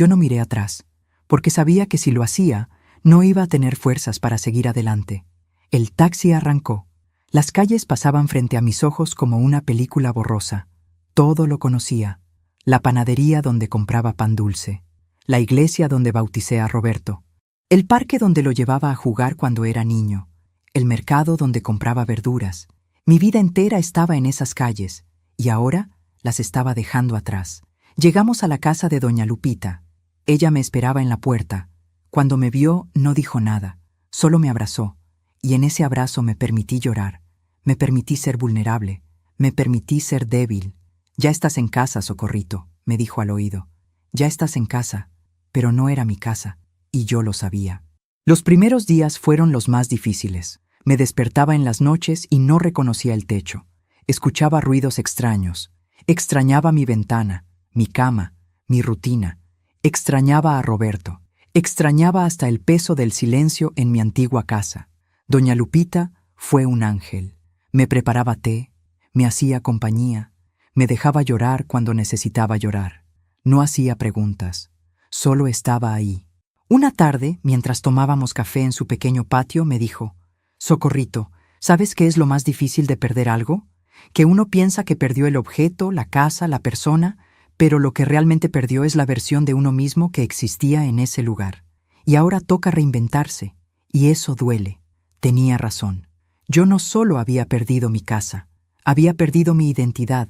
no miré atrás, porque sabía que si lo hacía, no iba a tener fuerzas para seguir adelante. El taxi arrancó. Las calles pasaban frente a mis ojos como una película borrosa. Todo lo conocía. La panadería donde compraba pan dulce. La iglesia donde bauticé a Roberto. El parque donde lo llevaba a jugar cuando era niño. El mercado donde compraba verduras. Mi vida entera estaba en esas calles, y ahora las estaba dejando atrás. Llegamos a la casa de doña Lupita. Ella me esperaba en la puerta. Cuando me vio, no dijo nada, solo me abrazó, y en ese abrazo me permití llorar. Me permití ser vulnerable, me permití ser débil. Ya estás en casa, Socorrito, me dijo al oído. Ya estás en casa, pero no era mi casa, y yo lo sabía. Los primeros días fueron los más difíciles. Me despertaba en las noches y no reconocía el techo. Escuchaba ruidos extraños. Extrañaba mi ventana, mi cama, mi rutina. Extrañaba a Roberto. Extrañaba hasta el peso del silencio en mi antigua casa. Doña Lupita fue un ángel. Me preparaba té, me hacía compañía, me dejaba llorar cuando necesitaba llorar. No hacía preguntas, solo estaba ahí. Una tarde, mientras tomábamos café en su pequeño patio, me dijo: Socorrito, ¿sabes qué es lo más difícil de perder algo? Que uno piensa que perdió el objeto, la casa, la persona, pero lo que realmente perdió es la versión de uno mismo que existía en ese lugar. Y ahora toca reinventarse, y eso duele. Tenía razón. Yo no solo había perdido mi casa, había perdido mi identidad.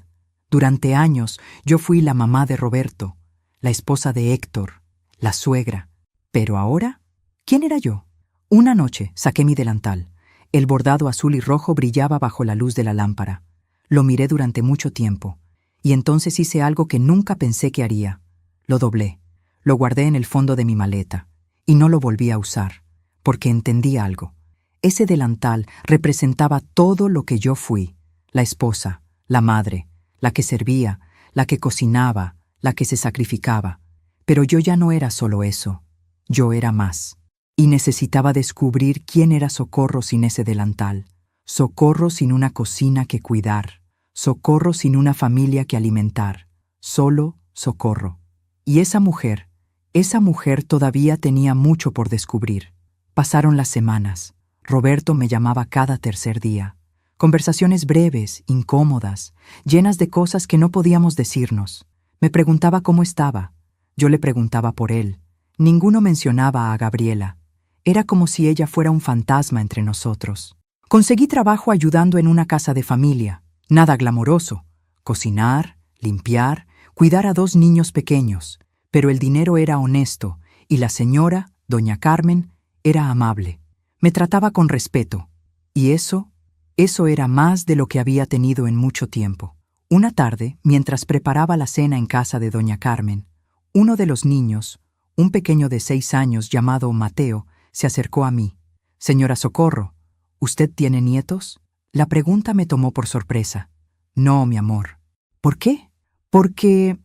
Durante años yo fui la mamá de Roberto, la esposa de Héctor, la suegra. Pero ahora, ¿quién era yo? Una noche saqué mi delantal. El bordado azul y rojo brillaba bajo la luz de la lámpara. Lo miré durante mucho tiempo, y entonces hice algo que nunca pensé que haría. Lo doblé, lo guardé en el fondo de mi maleta, y no lo volví a usar, porque entendí algo. Ese delantal representaba todo lo que yo fui: la esposa, la madre, la que servía, la que cocinaba, la que se sacrificaba. Pero yo ya no era solo eso, yo era más. Y necesitaba descubrir quién era Socorro sin ese delantal. Socorro sin una cocina que cuidar. Socorro sin una familia que alimentar. Solo Socorro. Y esa mujer todavía tenía mucho por descubrir. Pasaron las semanas. Roberto me llamaba cada tercer día. Conversaciones breves, incómodas, llenas de cosas que no podíamos decirnos. Me preguntaba cómo estaba. Yo le preguntaba por él. Ninguno mencionaba a Gabriela. Era como si ella fuera un fantasma entre nosotros. Conseguí trabajo ayudando en una casa de familia. Nada glamoroso. Cocinar, limpiar, cuidar a 2 niños pequeños. Pero el dinero era honesto y la señora, doña Carmen, era amable. Me trataba con respeto. Y eso era más de lo que había tenido en mucho tiempo. Una tarde, mientras preparaba la cena en casa de doña Carmen, uno de los niños, un pequeño de 6 años llamado Mateo, se acercó a mí. «Señora Socorro, ¿usted tiene nietos?» La pregunta me tomó por sorpresa. «No, mi amor». «¿Por qué?» Porque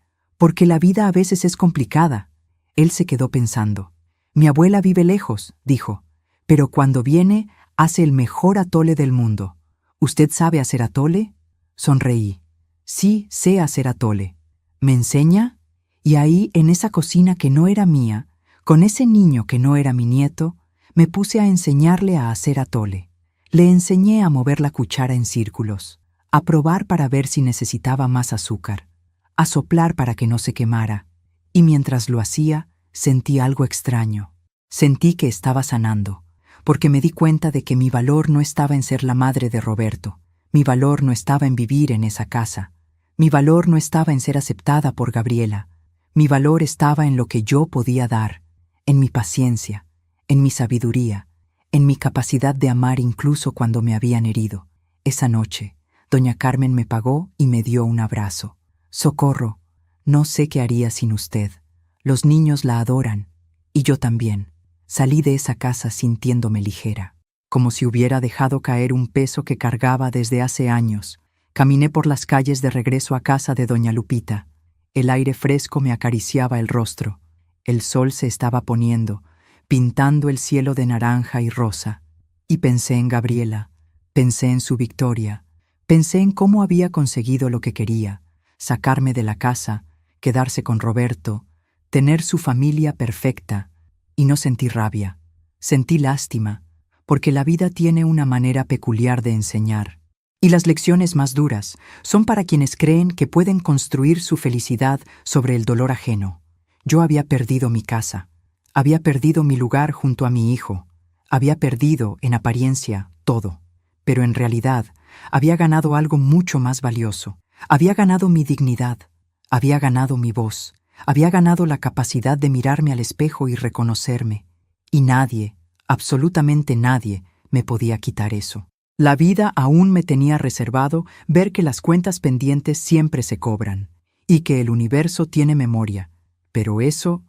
la vida a veces es complicada». Él se quedó pensando. «Mi abuela vive lejos», dijo, «pero cuando viene, hace el mejor atole del mundo. ¿Usted sabe hacer atole?» Sonreí. «Sí, sé hacer atole». «¿Me enseña?» Y ahí, en esa cocina que no era mía, con ese niño que no era mi nieto, me puse a enseñarle a hacer atole. Le enseñé a mover la cuchara en círculos, a probar para ver si necesitaba más azúcar, a soplar para que no se quemara, y mientras lo hacía, sentí algo extraño. Sentí que estaba sanando, porque me di cuenta de que mi valor no estaba en ser la madre de Roberto, mi valor no estaba en vivir en esa casa, mi valor no estaba en ser aceptada por Gabriela, mi valor estaba en lo que yo podía dar, en mi paciencia, en mi sabiduría, en mi capacidad de amar incluso cuando me habían herido. Esa noche, doña Carmen me pagó y me dio un abrazo. «Socorro, no sé qué haría sin usted. Los niños la adoran, y yo también». Salí de esa casa sintiéndome ligera, como si hubiera dejado caer un peso que cargaba desde hace años. Caminé por las calles de regreso a casa de doña Lupita. El aire fresco me acariciaba el rostro. El sol se estaba poniendo, pintando el cielo de naranja y rosa. Y pensé en Gabriela, pensé en su victoria, pensé en cómo había conseguido lo que quería, sacarme de la casa, quedarse con Roberto, tener su familia perfecta. Y no sentí rabia, sentí lástima, porque la vida tiene una manera peculiar de enseñar. Y las lecciones más duras son para quienes creen que pueden construir su felicidad sobre el dolor ajeno. Yo había perdido mi casa, había perdido mi lugar junto a mi hijo, había perdido, en apariencia, todo, pero en realidad había ganado algo mucho más valioso. Había ganado mi dignidad, había ganado mi voz, había ganado la capacidad de mirarme al espejo y reconocerme, y nadie, absolutamente nadie, me podía quitar eso. La vida aún me tenía reservado ver que las cuentas pendientes siempre se cobran, y que el universo tiene memoria, pero eso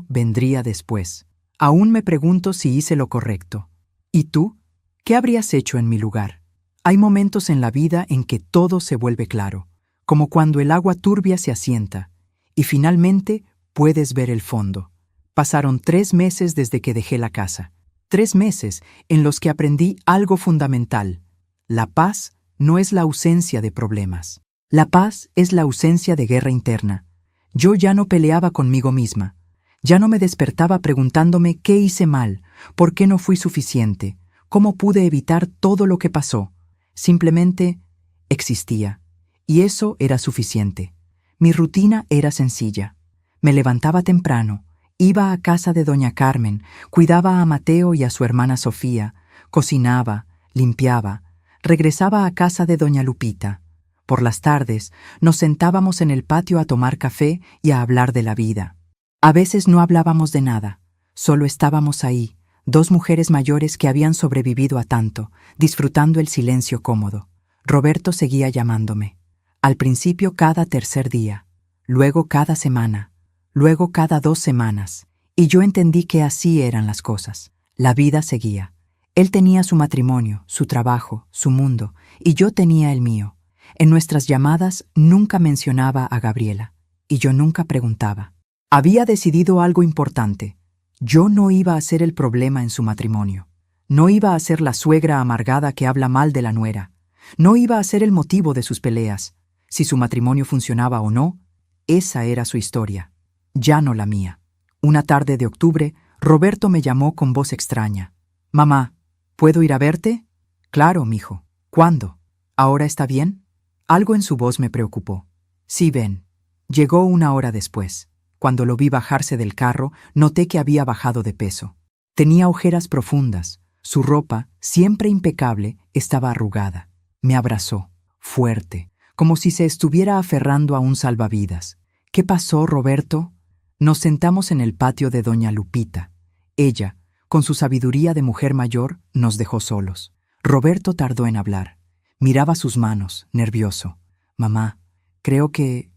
vendría después. Aún me pregunto si hice lo correcto. ¿Y tú? ¿Qué habrías hecho en mi lugar? Hay momentos en la vida en que todo se vuelve claro, como cuando el agua turbia se asienta, y finalmente puedes ver el fondo. Pasaron 3 meses desde que dejé la casa. 3 meses en los que aprendí algo fundamental. La paz no es la ausencia de problemas. La paz es la ausencia de guerra interna. Yo ya no peleaba conmigo misma. Ya no me despertaba preguntándome qué hice mal, por qué no fui suficiente, cómo pude evitar todo lo que pasó. Simplemente existía. Y eso era suficiente. Mi rutina era sencilla. Me levantaba temprano, iba a casa de doña Carmen, cuidaba a Mateo y a su hermana Sofía, cocinaba, limpiaba, regresaba a casa de doña Lupita. Por las tardes nos sentábamos en el patio a tomar café y a hablar de la vida. A veces no hablábamos de nada, solo estábamos ahí, 2 mujeres mayores que habían sobrevivido a tanto, disfrutando el silencio cómodo. Roberto seguía llamándome. Al principio cada tercer día, luego cada semana, luego cada 2 semanas, y yo entendí que así eran las cosas. La vida seguía. Él tenía su matrimonio, su trabajo, su mundo, y yo tenía el mío. En nuestras llamadas nunca mencionaba a Gabriela, y yo nunca preguntaba. Había decidido algo importante. Yo no iba a ser el problema en su matrimonio. No iba a ser la suegra amargada que habla mal de la nuera. No iba a ser el motivo de sus peleas. Si su matrimonio funcionaba o no, esa era su historia, ya no la mía. Una tarde de octubre, Roberto me llamó con voz extraña. «Mamá, ¿puedo ir a verte?» «Claro, mijo. ¿Cuándo? ¿Ahora está bien?» Algo en su voz me preocupó. «Sí, ven». Llegó 1 hora después. Cuando lo vi bajarse del carro, noté que había bajado de peso. Tenía ojeras profundas. Su ropa, siempre impecable, estaba arrugada. Me abrazó, fuerte, como si se estuviera aferrando a un salvavidas. «¿Qué pasó, Roberto?» Nos sentamos en el patio de doña Lupita. Ella, con su sabiduría de mujer mayor, nos dejó solos. Roberto tardó en hablar. Miraba sus manos, nervioso. Mamá, creo que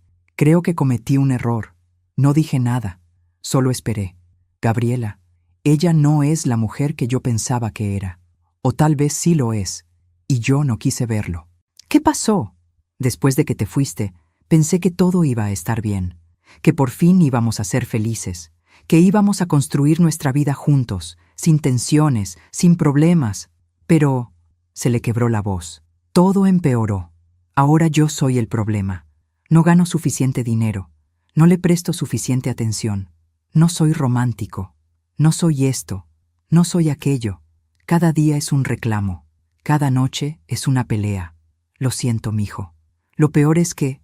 cometí un error. No dije nada. Solo esperé. Gabriela, ella no es la mujer que yo pensaba que era. O tal vez sí lo es, y yo no quise verlo. ¿Qué pasó? Después de que te fuiste, pensé que todo iba a estar bien, que por fin íbamos a ser felices, que íbamos a construir nuestra vida juntos, sin tensiones, sin problemas. Pero se le quebró la voz. Todo empeoró. Ahora yo soy el problema. No gano suficiente dinero. No le presto suficiente atención. No soy romántico. No soy esto. No soy aquello. Cada día es un reclamo. Cada noche es una pelea. Lo siento, mijo. Lo peor es que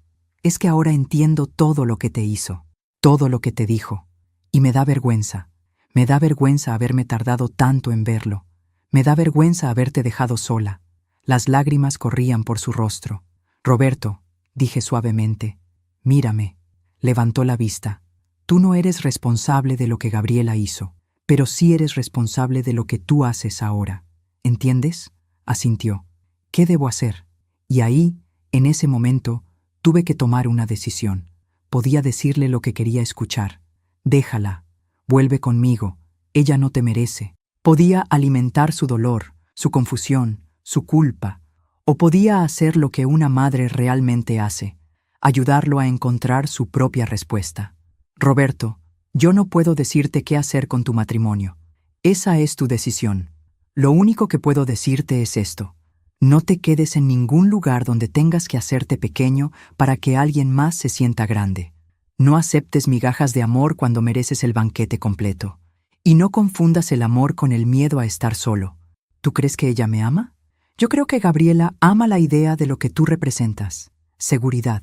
ahora entiendo todo lo que te hizo, todo lo que te dijo. Y me da vergüenza. Me da vergüenza haberme tardado tanto en verlo. Me da vergüenza haberte dejado sola. Las lágrimas corrían por su rostro. Roberto, dije suavemente, mírame. Levantó la vista. Tú no eres responsable de lo que Gabriela hizo, pero sí eres responsable de lo que tú haces ahora. ¿Entiendes? Asintió. ¿Qué debo hacer? Y ahí, en ese momento, tuve que tomar una decisión. Podía decirle lo que quería escuchar. Déjala. Vuelve conmigo. Ella no te merece. Podía alimentar su dolor, su confusión, su culpa, o podía hacer lo que una madre realmente hace, ayudarlo a encontrar su propia respuesta. Roberto, yo no puedo decirte qué hacer con tu matrimonio. Esa es tu decisión. Lo único que puedo decirte es esto. No te quedes en ningún lugar donde tengas que hacerte pequeño para que alguien más se sienta grande. No aceptes migajas de amor cuando mereces el banquete completo. Y no confundas el amor con el miedo a estar solo. ¿Tú crees que ella me ama? Yo creo que Gabriela ama la idea de lo que tú representas. Seguridad,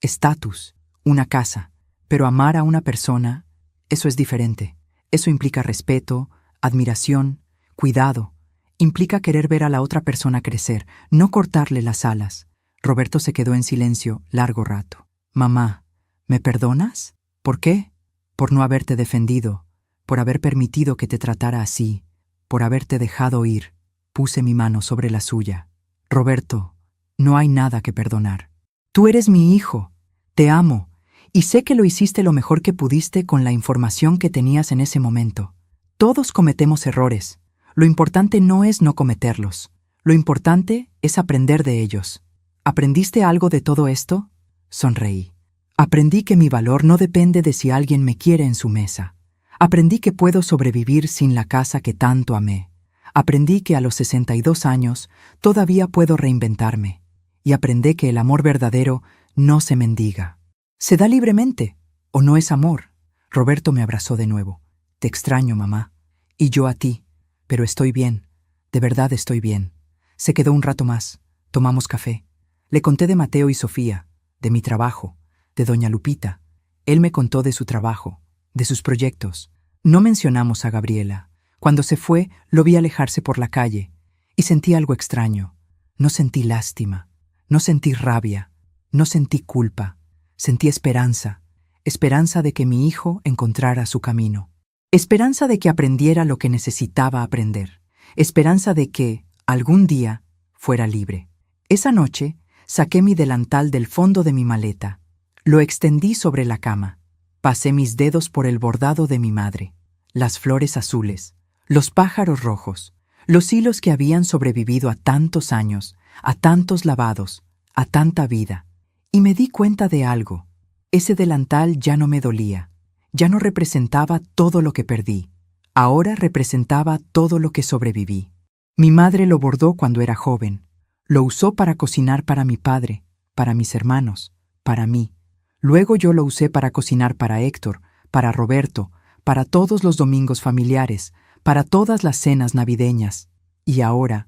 estatus, una casa. Pero amar a una persona, eso es diferente. Eso implica respeto, admiración, cuidado. Implica querer ver a la otra persona crecer, no cortarle las alas. Roberto se quedó en silencio largo rato. Mamá, ¿me perdonas? ¿Por qué? Por no haberte defendido, por haber permitido que te tratara así, por haberte dejado ir. Puse mi mano sobre la suya. Roberto, no hay nada que perdonar. Tú eres mi hijo, te amo, y sé que lo hiciste lo mejor que pudiste con la información que tenías en ese momento. Todos cometemos errores. Lo importante no es no cometerlos. Lo importante es aprender de ellos. ¿Aprendiste algo de todo esto? Sonreí. Aprendí que mi valor no depende de si alguien me quiere en su mesa. Aprendí que puedo sobrevivir sin la casa que tanto amé. Aprendí que a los 62 años todavía puedo reinventarme. Y aprendí que el amor verdadero no se mendiga. Se da libremente, o no es amor. Roberto me abrazó de nuevo. Te extraño, mamá. Y yo a ti. Pero estoy bien. De verdad estoy bien. Se quedó un rato más. Tomamos café. Le conté de Mateo y Sofía, de mi trabajo, de doña Lupita. Él me contó de su trabajo, de sus proyectos. No mencionamos a Gabriela. Cuando se fue, lo vi alejarse por la calle, y sentí algo extraño. No sentí lástima, no sentí rabia, no sentí culpa. Sentí esperanza, esperanza de que mi hijo encontrara su camino. Esperanza de que aprendiera lo que necesitaba aprender. Esperanza de que, algún día, fuera libre. Esa noche, saqué mi delantal del fondo de mi maleta. Lo extendí sobre la cama. Pasé mis dedos por el bordado de mi madre. Las flores azules, los pájaros rojos, los hilos que habían sobrevivido a tantos años, a tantos lavados, a tanta vida. Y me di cuenta de algo. Ese delantal ya no me dolía. Ya no representaba todo lo que perdí. Ahora representaba todo lo que sobreviví. Mi madre lo bordó cuando era joven. Lo usó para cocinar para mi padre, para mis hermanos, para mí. Luego yo lo usé para cocinar para Héctor, para Roberto, para todos los domingos familiares, para todas las cenas navideñas. Y ahora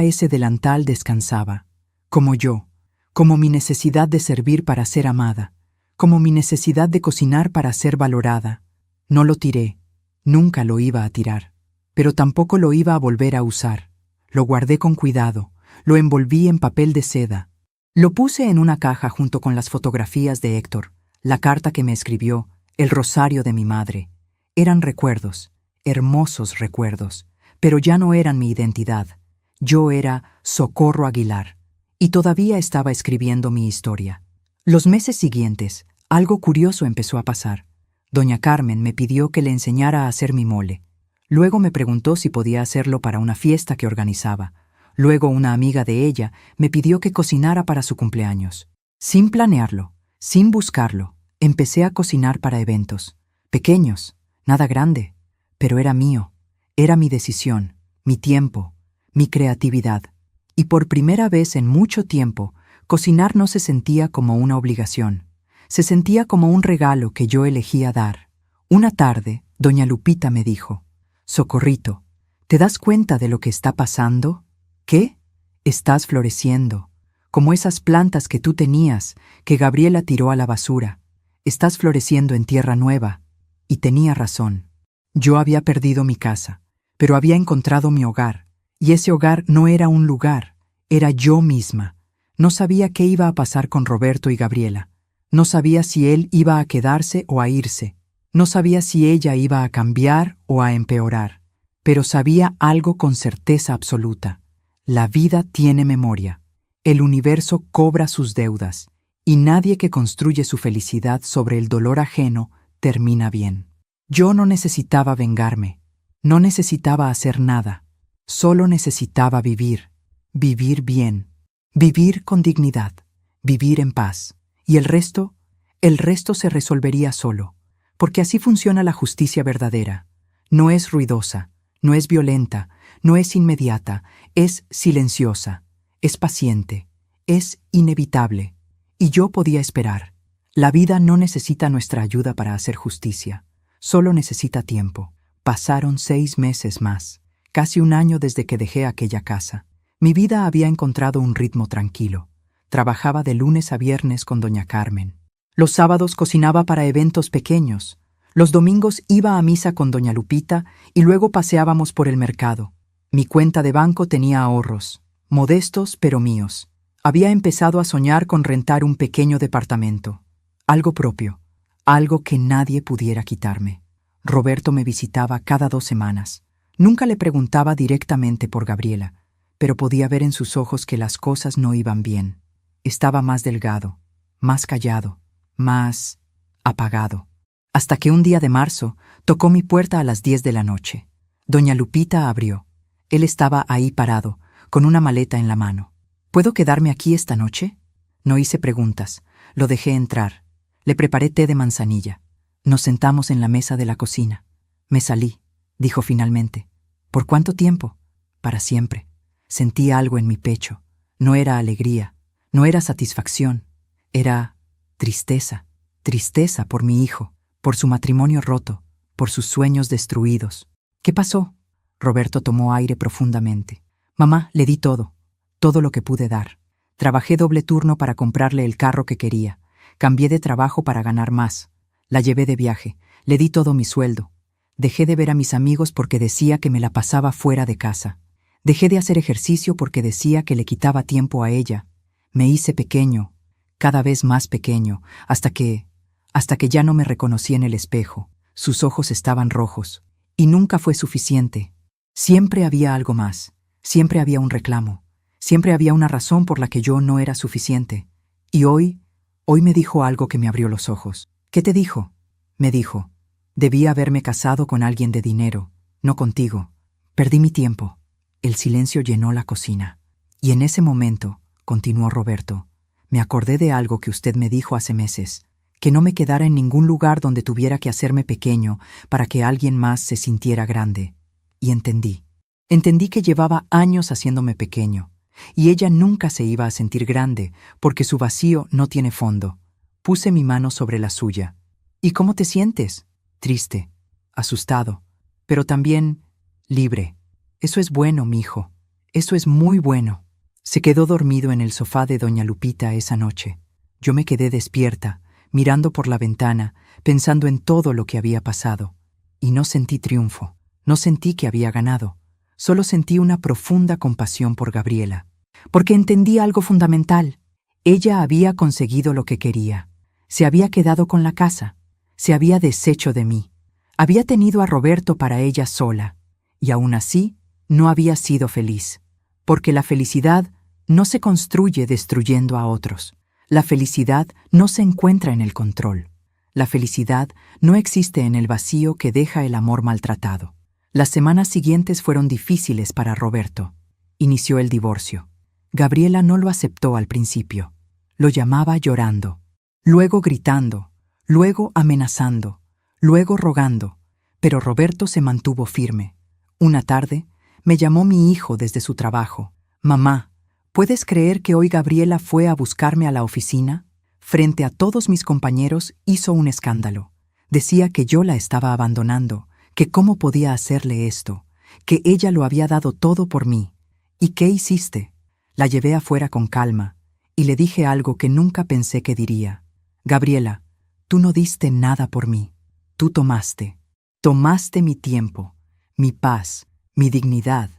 ese delantal descansaba. Como yo, como mi necesidad de servir para ser amada, como mi necesidad de cocinar para ser valorada. No lo tiré, nunca lo iba a tirar, pero tampoco lo iba a volver a usar. Lo guardé con cuidado, lo envolví en papel de seda. Lo puse en una caja junto con las fotografías de Héctor, la carta que me escribió, el rosario de mi madre. Eran recuerdos, hermosos recuerdos, pero ya no eran mi identidad. Yo era Socorro Aguilar, y todavía estaba escribiendo mi historia. Los meses siguientes, algo curioso empezó a pasar. Doña Carmen me pidió que le enseñara a hacer mi mole. Luego me preguntó si podía hacerlo para una fiesta que organizaba. Luego una amiga de ella me pidió que cocinara para su cumpleaños. Sin planearlo, sin buscarlo, empecé a cocinar para eventos. Pequeños, nada grande, pero era mío. Era mi decisión, mi tiempo, mi creatividad. Y por primera vez en mucho tiempo, cocinar no se sentía como una obligación. Se sentía como un regalo que yo elegía dar. Una tarde, doña Lupita me dijo: «Socorrito, ¿te das cuenta de lo que está pasando? ¿Qué? Estás floreciendo, como esas plantas que tú tenías, que Gabriela tiró a la basura. Estás floreciendo en tierra nueva». Y tenía razón. Yo había perdido mi casa, pero había encontrado mi hogar. Y ese hogar no era un lugar, era yo misma. No sabía qué iba a pasar con Roberto y Gabriela. No sabía si él iba a quedarse o a irse. No sabía si ella iba a cambiar o a empeorar. Pero sabía algo con certeza absoluta. La vida tiene memoria. El universo cobra sus deudas. Y nadie que construye su felicidad sobre el dolor ajeno termina bien. Yo no necesitaba vengarme. No necesitaba hacer nada. Solo necesitaba vivir. Vivir bien. Vivir con dignidad. Vivir en paz. Y el resto se resolvería solo. Porque así funciona la justicia verdadera. No es ruidosa, no es violenta, no es inmediata, es silenciosa, es paciente, es inevitable. Y yo podía esperar. La vida no necesita nuestra ayuda para hacer justicia. Solo necesita tiempo. Pasaron 6 meses más. Casi un año desde que dejé aquella casa. Mi vida había encontrado un ritmo tranquilo. Trabajaba de lunes a viernes con doña Carmen. Los sábados cocinaba para eventos pequeños. Los domingos iba a misa con doña Lupita y luego paseábamos por el mercado. Mi cuenta de banco tenía ahorros, modestos pero míos. Había empezado a soñar con rentar un pequeño departamento. Algo propio, algo que nadie pudiera quitarme. Roberto me visitaba cada 2 semanas. Nunca le preguntaba directamente por Gabriela, pero podía ver en sus ojos que las cosas no iban bien. Estaba más delgado, más callado, más apagado. Hasta que un día de marzo tocó mi puerta a las 10 de la noche. Doña Lupita abrió. Él estaba ahí parado, con una maleta en la mano. ¿Puedo quedarme aquí esta noche? No hice preguntas. Lo dejé entrar. Le preparé té de manzanilla. Nos sentamos en la mesa de la cocina. Me salí, dijo finalmente. ¿Por cuánto tiempo? Para siempre. Sentí algo en mi pecho. No era alegría, no era satisfacción. Era tristeza. Tristeza por mi hijo, por su matrimonio roto, por sus sueños destruidos. ¿Qué pasó? Roberto tomó aire profundamente. Mamá, le di todo lo que pude dar. Trabajé doble turno para comprarle el carro que quería. Cambié de trabajo para ganar más. La llevé de viaje. Le di todo mi sueldo. Dejé de ver a mis amigos porque decía que me la pasaba fuera de casa. Dejé de hacer ejercicio porque decía que le quitaba tiempo a ella. Me hice pequeño, cada vez más pequeño, hasta que ya no me reconocí en el espejo. Sus ojos estaban rojos. Y nunca fue suficiente. Siempre había algo más. Siempre había un reclamo. Siempre había una razón por la que yo no era suficiente. Y hoy me dijo algo que me abrió los ojos. ¿Qué te dijo? Me dijo: debía haberme casado con alguien de dinero, no contigo. Perdí mi tiempo. El silencio llenó la cocina. Y en ese momento, continuó Roberto, me acordé de algo que usted me dijo hace meses, que no me quedara en ningún lugar donde tuviera que hacerme pequeño para que alguien más se sintiera grande. Y entendí. Entendí que llevaba años haciéndome pequeño, y ella nunca se iba a sentir grande, porque su vacío no tiene fondo. Puse mi mano sobre la suya. ¿Y cómo te sientes? Triste, asustado, pero también libre. Eso es bueno, mijo. Eso es muy bueno. Se quedó dormido en el sofá de doña Lupita esa noche. Yo me quedé despierta, mirando por la ventana, pensando en todo lo que había pasado. Y no sentí triunfo. No sentí que había ganado. Solo sentí una profunda compasión por Gabriela. Porque entendí algo fundamental. Ella había conseguido lo que quería. Se había quedado con la casa. Se había deshecho de mí. Había tenido a Roberto para ella sola. Y aún así, no había sido feliz. Porque la felicidad no se construye destruyendo a otros. La felicidad no se encuentra en el control. La felicidad no existe en el vacío que deja el amor maltratado. Las semanas siguientes fueron difíciles para Roberto. Inició el divorcio. Gabriela no lo aceptó al principio. Lo llamaba llorando, luego gritando, luego amenazando, luego rogando, pero Roberto se mantuvo firme. Una tarde, me llamó mi hijo desde su trabajo. «Mamá, ¿puedes creer que hoy Gabriela fue a buscarme a la oficina? Frente a todos mis compañeros hizo un escándalo. Decía que yo la estaba abandonando, que cómo podía hacerle esto, que ella lo había dado todo por mí. ¿Y qué hiciste?» La llevé afuera con calma y le dije algo que nunca pensé que diría. «Gabriela, tú no diste nada por mí. Tú tomaste mi tiempo, mi paz, mi dignidad,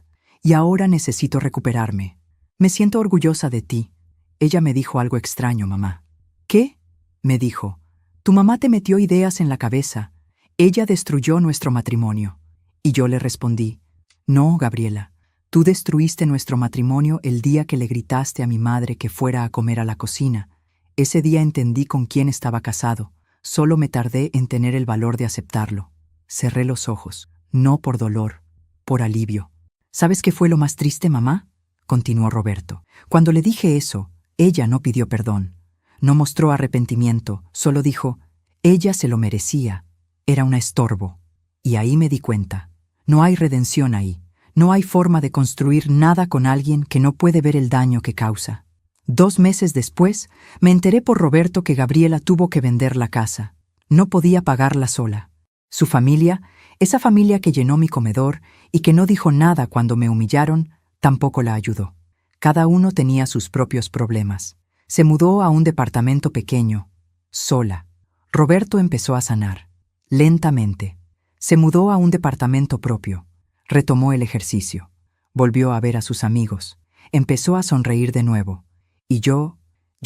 y ahora necesito recuperarme. Me siento orgullosa de ti». Ella me dijo algo extraño, mamá. «¿Qué?», me dijo. «Tu mamá te metió ideas en la cabeza. Ella destruyó nuestro matrimonio». Y yo le respondí: «No, Gabriela, tú destruiste nuestro matrimonio el día que le gritaste a mi madre que fuera a comer a la cocina. Ese día entendí con quién estaba casado. Solo me tardé en tener el valor de aceptarlo». Cerré los ojos, no por dolor, por alivio. «¿Sabes qué fue lo más triste, mamá?», continuó Roberto. «Cuando le dije eso, ella no pidió perdón. No mostró arrepentimiento, solo dijo: ella se lo merecía. Era un estorbo». Y ahí me di cuenta. No hay redención ahí. No hay forma de construir nada con alguien que no puede ver el daño que causa. 2 meses después, me enteré por Roberto que Gabriela tuvo que vender la casa. No podía pagarla sola. Su familia, esa familia que llenó mi comedor y que no dijo nada cuando me humillaron, tampoco la ayudó. Cada uno tenía sus propios problemas. Se mudó a un departamento pequeño, sola. Roberto empezó a sanar, lentamente. Se mudó a un departamento propio. Retomó el ejercicio. Volvió a ver a sus amigos. Empezó a sonreír de nuevo. Y yo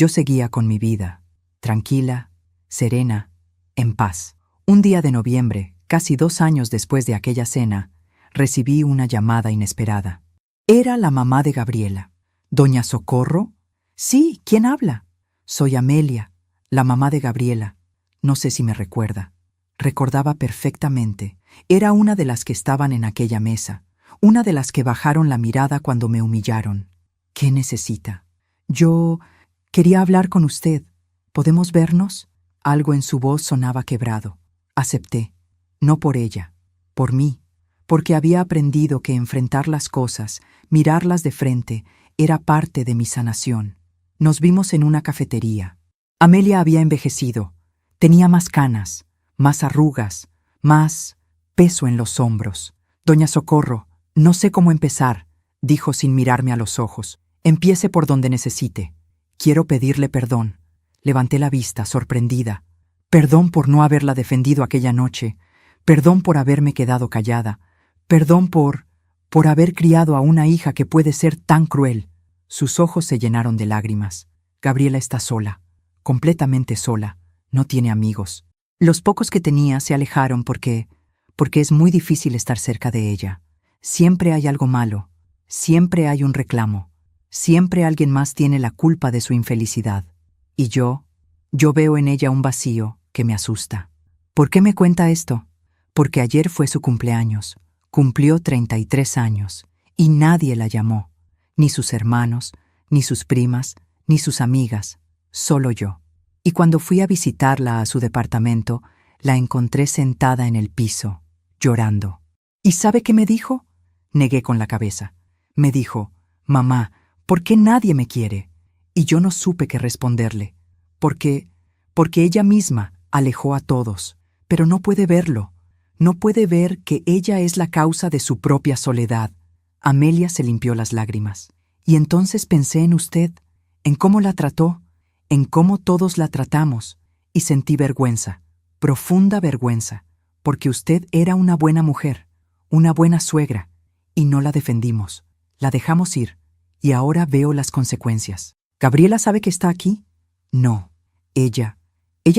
seguía con mi vida, tranquila, serena, en paz. Un día de noviembre, casi 2 años después de aquella cena, recibí una llamada inesperada. Era la mamá de Gabriela. «¿Doña Socorro?» «Sí, ¿quién habla?» «Soy Amelia, la mamá de Gabriela. No sé si me recuerda». Recordaba perfectamente. Era una de las que estaban en aquella mesa, una de las que bajaron la mirada cuando me humillaron. «¿Qué necesita?» «Yo quería hablar con usted. ¿Podemos vernos?» Algo en su voz sonaba quebrado. Acepté. No por ella, por mí, porque había aprendido que enfrentar las cosas, mirarlas de frente, era parte de mi sanación. Nos vimos en una cafetería. Amelia había envejecido. Tenía más canas, más arrugas, más peso en los hombros. «Doña Socorro, no sé cómo empezar», dijo sin mirarme a los ojos. «Empiece por donde necesite. Quiero pedirle perdón». Levanté la vista, sorprendida. «Perdón por no haberla defendido aquella noche. Perdón por haberme quedado callada. Perdón por haber criado a una hija que puede ser tan cruel». Sus ojos se llenaron de lágrimas. «Gabriela está sola, completamente sola. No tiene amigos. Los pocos que tenía se alejaron porque es muy difícil estar cerca de ella. Siempre hay algo malo. Siempre hay un reclamo. Siempre alguien más tiene la culpa de su infelicidad. Y yo veo en ella un vacío que me asusta». «¿Por qué me cuenta esto?» «Porque ayer fue su cumpleaños. Cumplió 33 años y nadie la llamó. Ni sus hermanos, ni sus primas, ni sus amigas. Solo yo. Y cuando fui a visitarla a su departamento, la encontré sentada en el piso, llorando. ¿Y sabe qué me dijo?». Negué con la cabeza. Me dijo: «Mamá, ¿por qué nadie me quiere?». Y yo no supe qué responderle. Porque ella misma alejó a todos. Pero no puede verlo. No puede ver que ella es la causa de su propia soledad. Amelia se limpió las lágrimas. Y entonces pensé en usted, en cómo la trató, en cómo todos la tratamos, y sentí vergüenza, profunda vergüenza, porque usted era una buena mujer, una buena suegra, y no la defendimos. La dejamos ir, y ahora veo las consecuencias. ¿Gabriela sabe que está aquí? No. Ella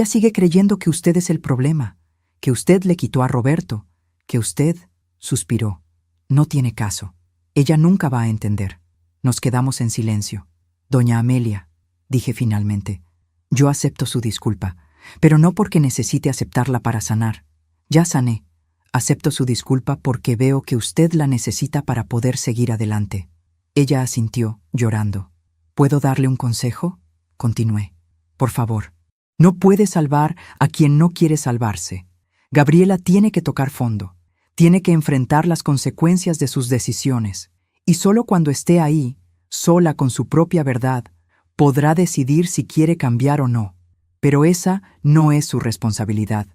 sigue creyendo que usted es el problema, que usted le quitó a Roberto, que usted suspiró. No tiene caso. Ella nunca va a entender. Nos quedamos en silencio. Doña Amelia, dije finalmente, yo acepto su disculpa, pero no porque necesite aceptarla para sanar. Ya sané. Acepto su disculpa porque veo que usted la necesita para poder seguir adelante. Ella asintió, llorando. ¿Puedo darle un consejo? Continué. Por favor. No puede salvar a quien no quiere salvarse. Gabriela tiene que tocar fondo. Tiene que enfrentar las consecuencias de sus decisiones. Y solo cuando esté ahí, sola con su propia verdad, podrá decidir si quiere cambiar o no. Pero esa no es su responsabilidad.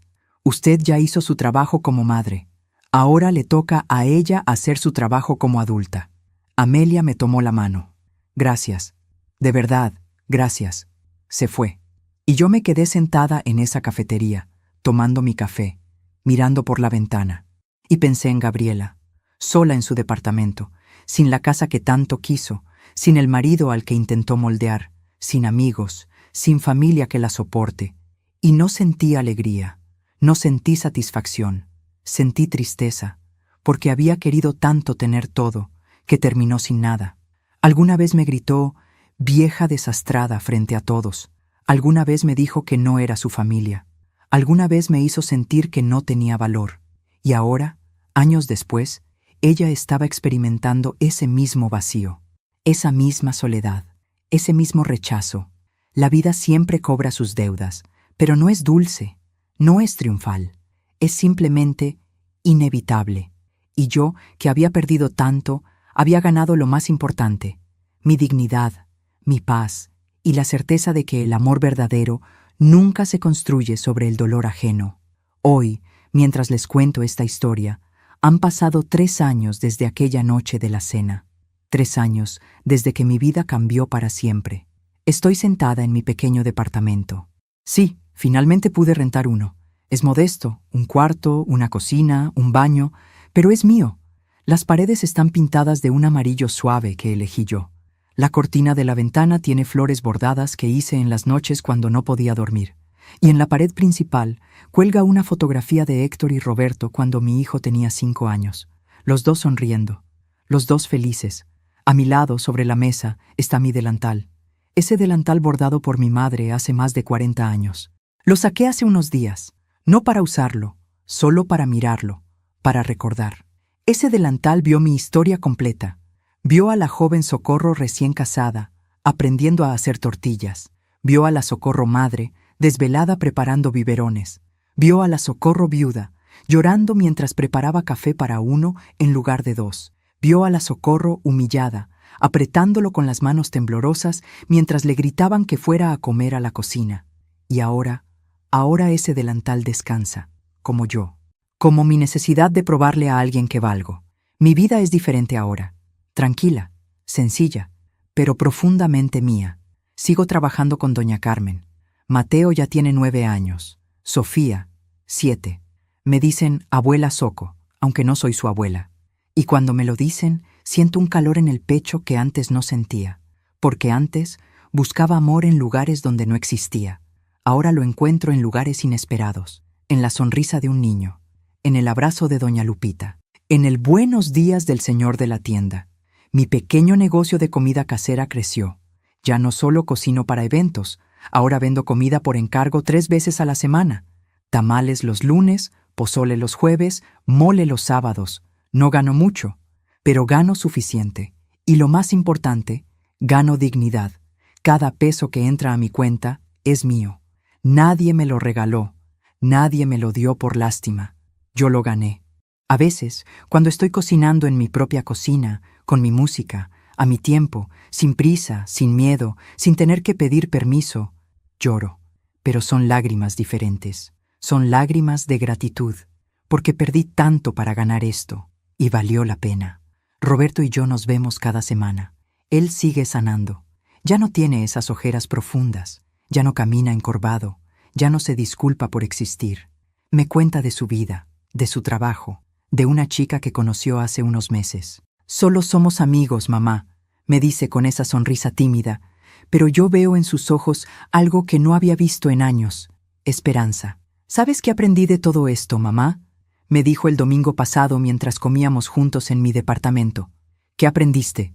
Usted ya hizo su trabajo como madre. Ahora le toca a ella hacer su trabajo como adulta. Amelia me tomó la mano. Gracias. De verdad, gracias. Se fue. Y yo me quedé sentada en esa cafetería, tomando mi café, mirando por la ventana. Y pensé en Gabriela, sola en su departamento, sin la casa que tanto quiso, sin el marido al que intentó moldear, sin amigos, sin familia que la soporte. Y no sentí alegría, no sentí satisfacción, sentí tristeza, porque había querido tanto tener todo, que terminó sin nada. Alguna vez me gritó, vieja desastrada frente a todos. Alguna vez me dijo que no era su familia. Alguna vez me hizo sentir que no tenía valor. Y ahora, años después, ella estaba experimentando ese mismo vacío, esa misma soledad, ese mismo rechazo. La vida siempre cobra sus deudas, pero no es dulce, no es triunfal, es simplemente inevitable. Y yo, que había perdido tanto, había ganado lo más importante, mi dignidad, mi paz y la certeza de que el amor verdadero nunca se construye sobre el dolor ajeno. Hoy, mientras les cuento esta historia, han pasado 3 años desde aquella noche de la cena. 3 años desde que mi vida cambió para siempre. Estoy sentada en mi pequeño departamento. Sí, finalmente pude rentar uno. Es modesto, un cuarto, una cocina, un baño, pero es mío. Las paredes están pintadas de un amarillo suave que elegí yo. La cortina de la ventana tiene flores bordadas que hice en las noches cuando no podía dormir. Y en la pared principal cuelga una fotografía de Héctor y Roberto cuando mi hijo tenía 5 años. Los dos sonriendo, los dos felices. A mi lado, sobre la mesa, está mi delantal. Ese delantal bordado por mi madre hace más de 40 años. Lo saqué hace unos días, no para usarlo, solo para mirarlo, para recordar. Ese delantal vio mi historia completa. Vio a la joven Socorro recién casada, aprendiendo a hacer tortillas. Vio a la Socorro madre, desvelada preparando biberones. Vio a la Socorro viuda, llorando mientras preparaba café para 1 en lugar de 2. Vio a la Socorro humillada, apretándolo con las manos temblorosas mientras le gritaban que fuera a comer a la cocina. Y ahora ese delantal descansa, como yo, como mi necesidad de probarle a alguien que valgo. Mi vida es diferente ahora. Tranquila, sencilla, pero profundamente mía. Sigo trabajando con doña Carmen. Mateo ya tiene 9 años. Sofía, 7. Me dicen abuela Soco, aunque no soy su abuela. Y cuando me lo dicen, siento un calor en el pecho que antes no sentía, porque antes buscaba amor en lugares donde no existía. Ahora lo encuentro en lugares inesperados, en la sonrisa de un niño, en el abrazo de doña Lupita, en el buenos días del señor de la tienda. Mi pequeño negocio de comida casera creció. Ya no solo cocino para eventos, ahora vendo comida por encargo 3 veces a la semana. Tamales los lunes, pozole los jueves, mole los sábados. No gano mucho, pero gano suficiente. Y lo más importante, gano dignidad. Cada peso que entra a mi cuenta es mío. Nadie me lo regaló, nadie me lo dio por lástima. Yo lo gané. A veces, cuando estoy cocinando en mi propia cocina, con mi música, a mi tiempo, sin prisa, sin miedo, sin tener que pedir permiso, lloro. Pero son lágrimas diferentes. Son lágrimas de gratitud, porque perdí tanto para ganar esto, y valió la pena. Roberto y yo nos vemos cada semana. Él sigue sanando. Ya no tiene esas ojeras profundas, ya no camina encorvado, ya no se disculpa por existir. Me cuenta de su vida, de su trabajo, de una chica que conoció hace unos meses. Solo somos amigos, mamá, me dice con esa sonrisa tímida, pero yo veo en sus ojos algo que no había visto en años: esperanza. ¿Sabes qué aprendí de todo esto, mamá?, me dijo el domingo pasado mientras comíamos juntos en mi departamento. ¿Qué aprendiste?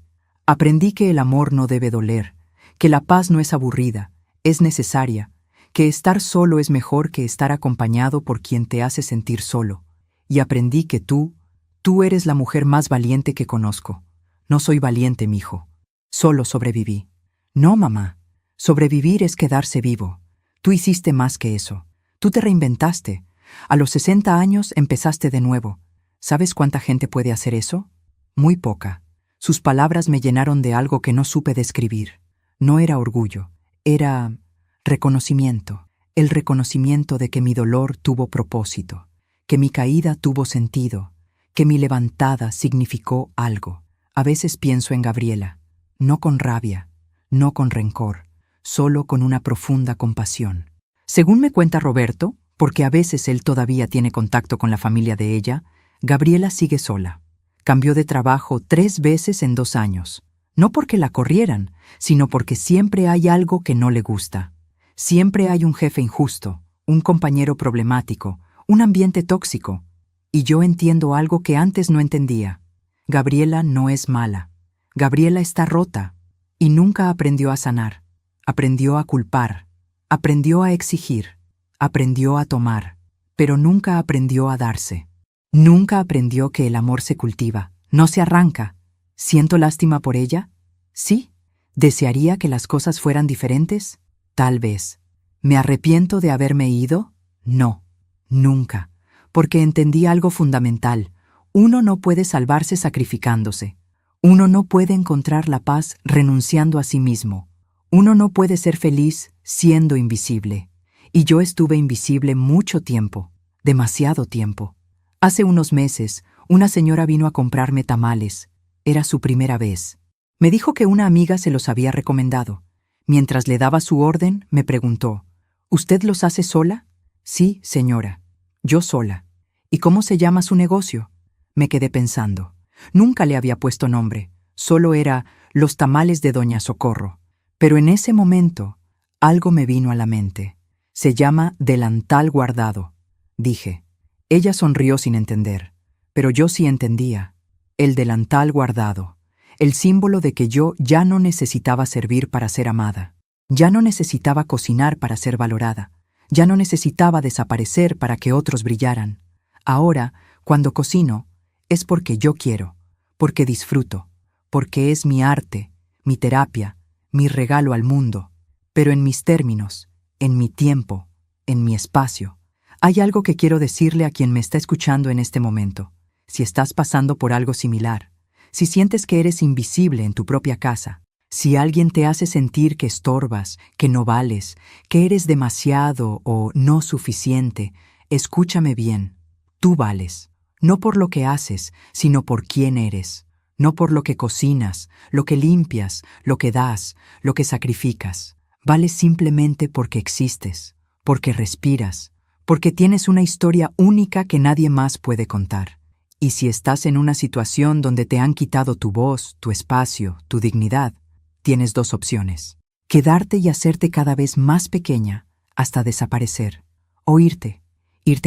Aprendí que el amor no debe doler, que la paz no es aburrida, es necesaria, que estar solo es mejor que estar acompañado por quien te hace sentir solo. Y aprendí que tú eres la mujer más valiente que conozco. No soy valiente, mijo. Solo sobreviví. No, mamá. Sobrevivir es quedarse vivo. Tú hiciste más que eso. Tú te reinventaste. A los 60 años empezaste de nuevo. ¿Sabes cuánta gente puede hacer eso? Muy poca. Sus palabras me llenaron de algo que no supe describir. No era orgullo, era reconocimiento. El reconocimiento de que mi dolor tuvo propósito, que mi caída tuvo sentido, que mi levantada significó algo. A veces pienso en Gabriela, no con rabia, no con rencor, solo con una profunda compasión. Según me cuenta Roberto, porque a veces él todavía tiene contacto con la familia de ella, Gabriela sigue sola. Cambió de trabajo 3 veces en 2 años. No porque la corrieran, sino porque siempre hay algo que no le gusta. Siempre hay un jefe injusto, un compañero problemático, un ambiente tóxico. Y yo entiendo algo que antes no entendía. Gabriela no es mala. Gabriela está rota y nunca aprendió a sanar. Aprendió a culpar, aprendió a exigir, aprendió a tomar, pero nunca aprendió a darse. Nunca aprendió que el amor se cultiva, no se arranca. ¿Siento lástima por ella? Sí. ¿Desearía que las cosas fueran diferentes? Tal vez. ¿Me arrepiento de haberme ido? No, nunca. Porque entendí algo fundamental. Uno no puede salvarse sacrificándose. Uno no puede encontrar la paz renunciando a sí mismo. Uno no puede ser feliz siendo invisible. Y yo estuve invisible mucho tiempo, demasiado tiempo. Hace unos meses, una señora vino a comprarme tamales. Era su primera vez. Me dijo que una amiga se los había recomendado. Mientras le daba su orden, me preguntó, ¿usted los hace sola? Sí, señora. Yo sola. ¿Y cómo se llama su negocio? Me quedé pensando. Nunca le había puesto nombre. Solo era Los Tamales de Doña Socorro. Pero en ese momento, algo me vino a la mente. Se llama Delantal Guardado. Dije. Ella sonrió sin entender, pero yo sí entendía. El delantal guardado, el símbolo de que yo ya no necesitaba servir para ser amada, ya no necesitaba cocinar para ser valorada, ya no necesitaba desaparecer para que otros brillaran. Ahora, cuando cocino, es porque yo quiero, porque disfruto, porque es mi arte, mi terapia, mi regalo al mundo, pero en mis términos, en mi tiempo, en mi espacio. Hay algo que quiero decirle a quien me está escuchando en este momento. Si estás pasando por algo similar, si sientes que eres invisible en tu propia casa, si alguien te hace sentir que estorbas, que no vales, que eres demasiado o no suficiente, escúchame bien. Tú vales, no por lo que haces, sino por quién eres, no por lo que cocinas, lo que limpias, lo que das, lo que sacrificas. Vales simplemente porque existes, porque respiras, porque tienes una historia única que nadie más puede contar. Y si estás en una situación donde te han quitado tu voz, tu espacio, tu dignidad, tienes 2 opciones. Quedarte y hacerte cada vez más pequeña hasta desaparecer. O irte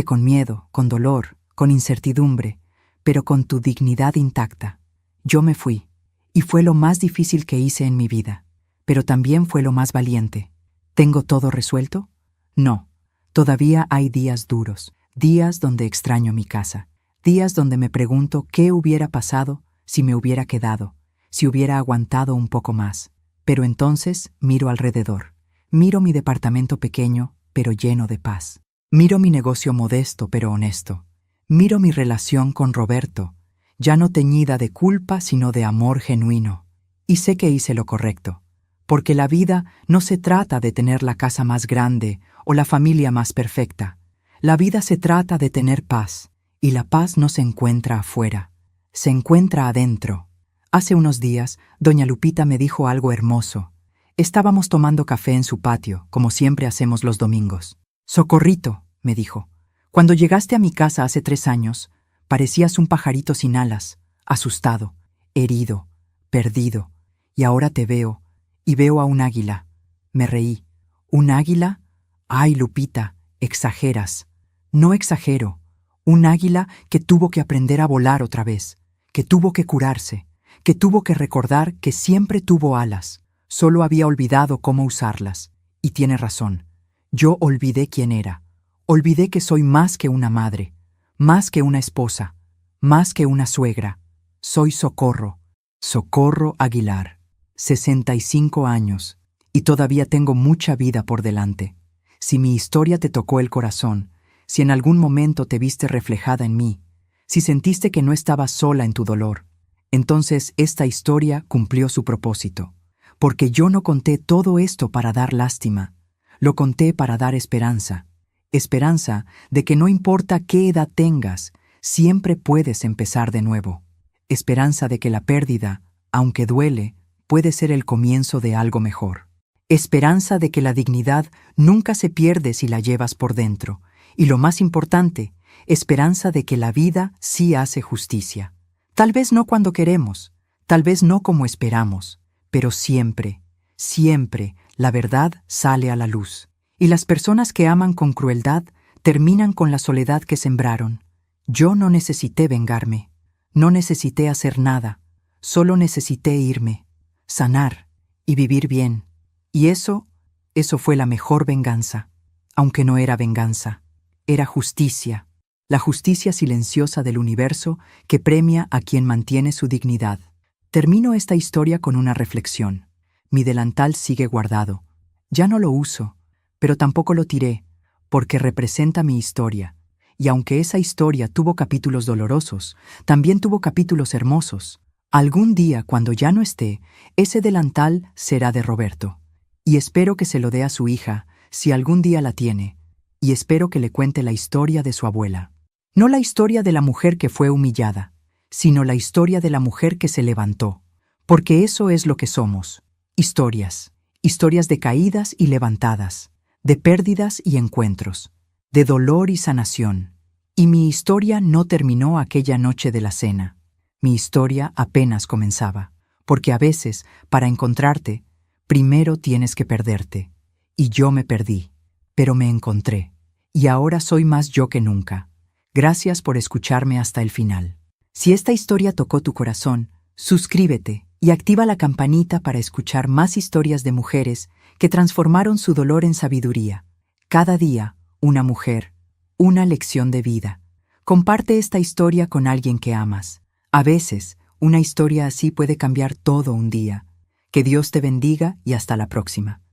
con miedo, con dolor, con incertidumbre, pero con tu dignidad intacta. Yo me fui, y fue lo más difícil que hice en mi vida, pero también fue lo más valiente. ¿Tengo todo resuelto? No. Todavía hay días duros, días donde extraño mi casa, días donde me pregunto qué hubiera pasado si me hubiera quedado, si hubiera aguantado un poco más. Pero entonces miro alrededor, miro mi departamento pequeño, pero lleno de paz. Miro mi negocio modesto, pero honesto. Miro mi relación con Roberto, ya no teñida de culpa, sino de amor genuino. Y sé que hice lo correcto, porque la vida no se trata de tener la casa más grande o la familia más perfecta. La vida se trata de tener paz, y la paz no se encuentra afuera, se encuentra adentro. Hace unos días, doña Lupita me dijo algo hermoso. Estábamos tomando café en su patio, como siempre hacemos los domingos. «Socorrito», me dijo, «cuando llegaste a mi casa hace 3 años, parecías un pajarito sin alas, asustado, herido, perdido, y ahora te veo, y veo a un águila». Me reí. ¿Un águila? Ay, Lupita, exageras. No exagero. Un águila que tuvo que aprender a volar otra vez, que tuvo que curarse, que tuvo que recordar que siempre tuvo alas, solo había olvidado cómo usarlas. Y tiene razón, yo olvidé quién era, olvidé que soy más que una madre, más que una esposa, más que una suegra. Soy Socorro, Socorro Aguilar, 65 años, y todavía tengo mucha vida por delante. Si mi historia te tocó el corazón, si en algún momento te viste reflejada en mí, si sentiste que no estabas sola en tu dolor, entonces esta historia cumplió su propósito, porque yo no conté todo esto para dar lástima, lo conté para dar esperanza, esperanza de que no importa qué edad tengas, siempre puedes empezar de nuevo, esperanza de que la pérdida, aunque duele, puede ser el comienzo de algo mejor, esperanza de que la dignidad nunca se pierde si la llevas por dentro, y lo más importante, esperanza de que la vida sí hace justicia. Tal vez no cuando queremos, tal vez no como esperamos, pero siempre, siempre la verdad sale a la luz. Y las personas que aman con crueldad terminan con la soledad que sembraron. Yo no necesité vengarme, no necesité hacer nada, solo necesité irme, sanar y vivir bien. Y eso fue la mejor venganza, aunque no era venganza, era justicia. La justicia silenciosa del universo que premia a quien mantiene su dignidad. Termino esta historia con una reflexión. Mi delantal sigue guardado. Ya no lo uso, pero tampoco lo tiré, porque representa mi historia. Y aunque esa historia tuvo capítulos dolorosos, también tuvo capítulos hermosos. Algún día, cuando ya no esté, ese delantal será de Roberto. Y espero que se lo dé a su hija, si algún día la tiene. Y espero que le cuente la historia de su abuela. No la historia de la mujer que fue humillada, sino la historia de la mujer que se levantó. Porque eso es lo que somos. Historias. Historias de caídas y levantadas, de pérdidas y encuentros, de dolor y sanación. Y mi historia no terminó aquella noche de la cena. Mi historia apenas comenzaba. Porque a veces, para encontrarte, primero tienes que perderte. Y yo me perdí, pero me encontré. Y ahora soy más yo que nunca. Gracias por escucharme hasta el final. Si esta historia tocó tu corazón, suscríbete y activa la campanita para escuchar más historias de mujeres que transformaron su dolor en sabiduría. Cada día, una mujer, una lección de vida. Comparte esta historia con alguien que amas. A veces, una historia así puede cambiar todo un día. Que Dios te bendiga y hasta la próxima.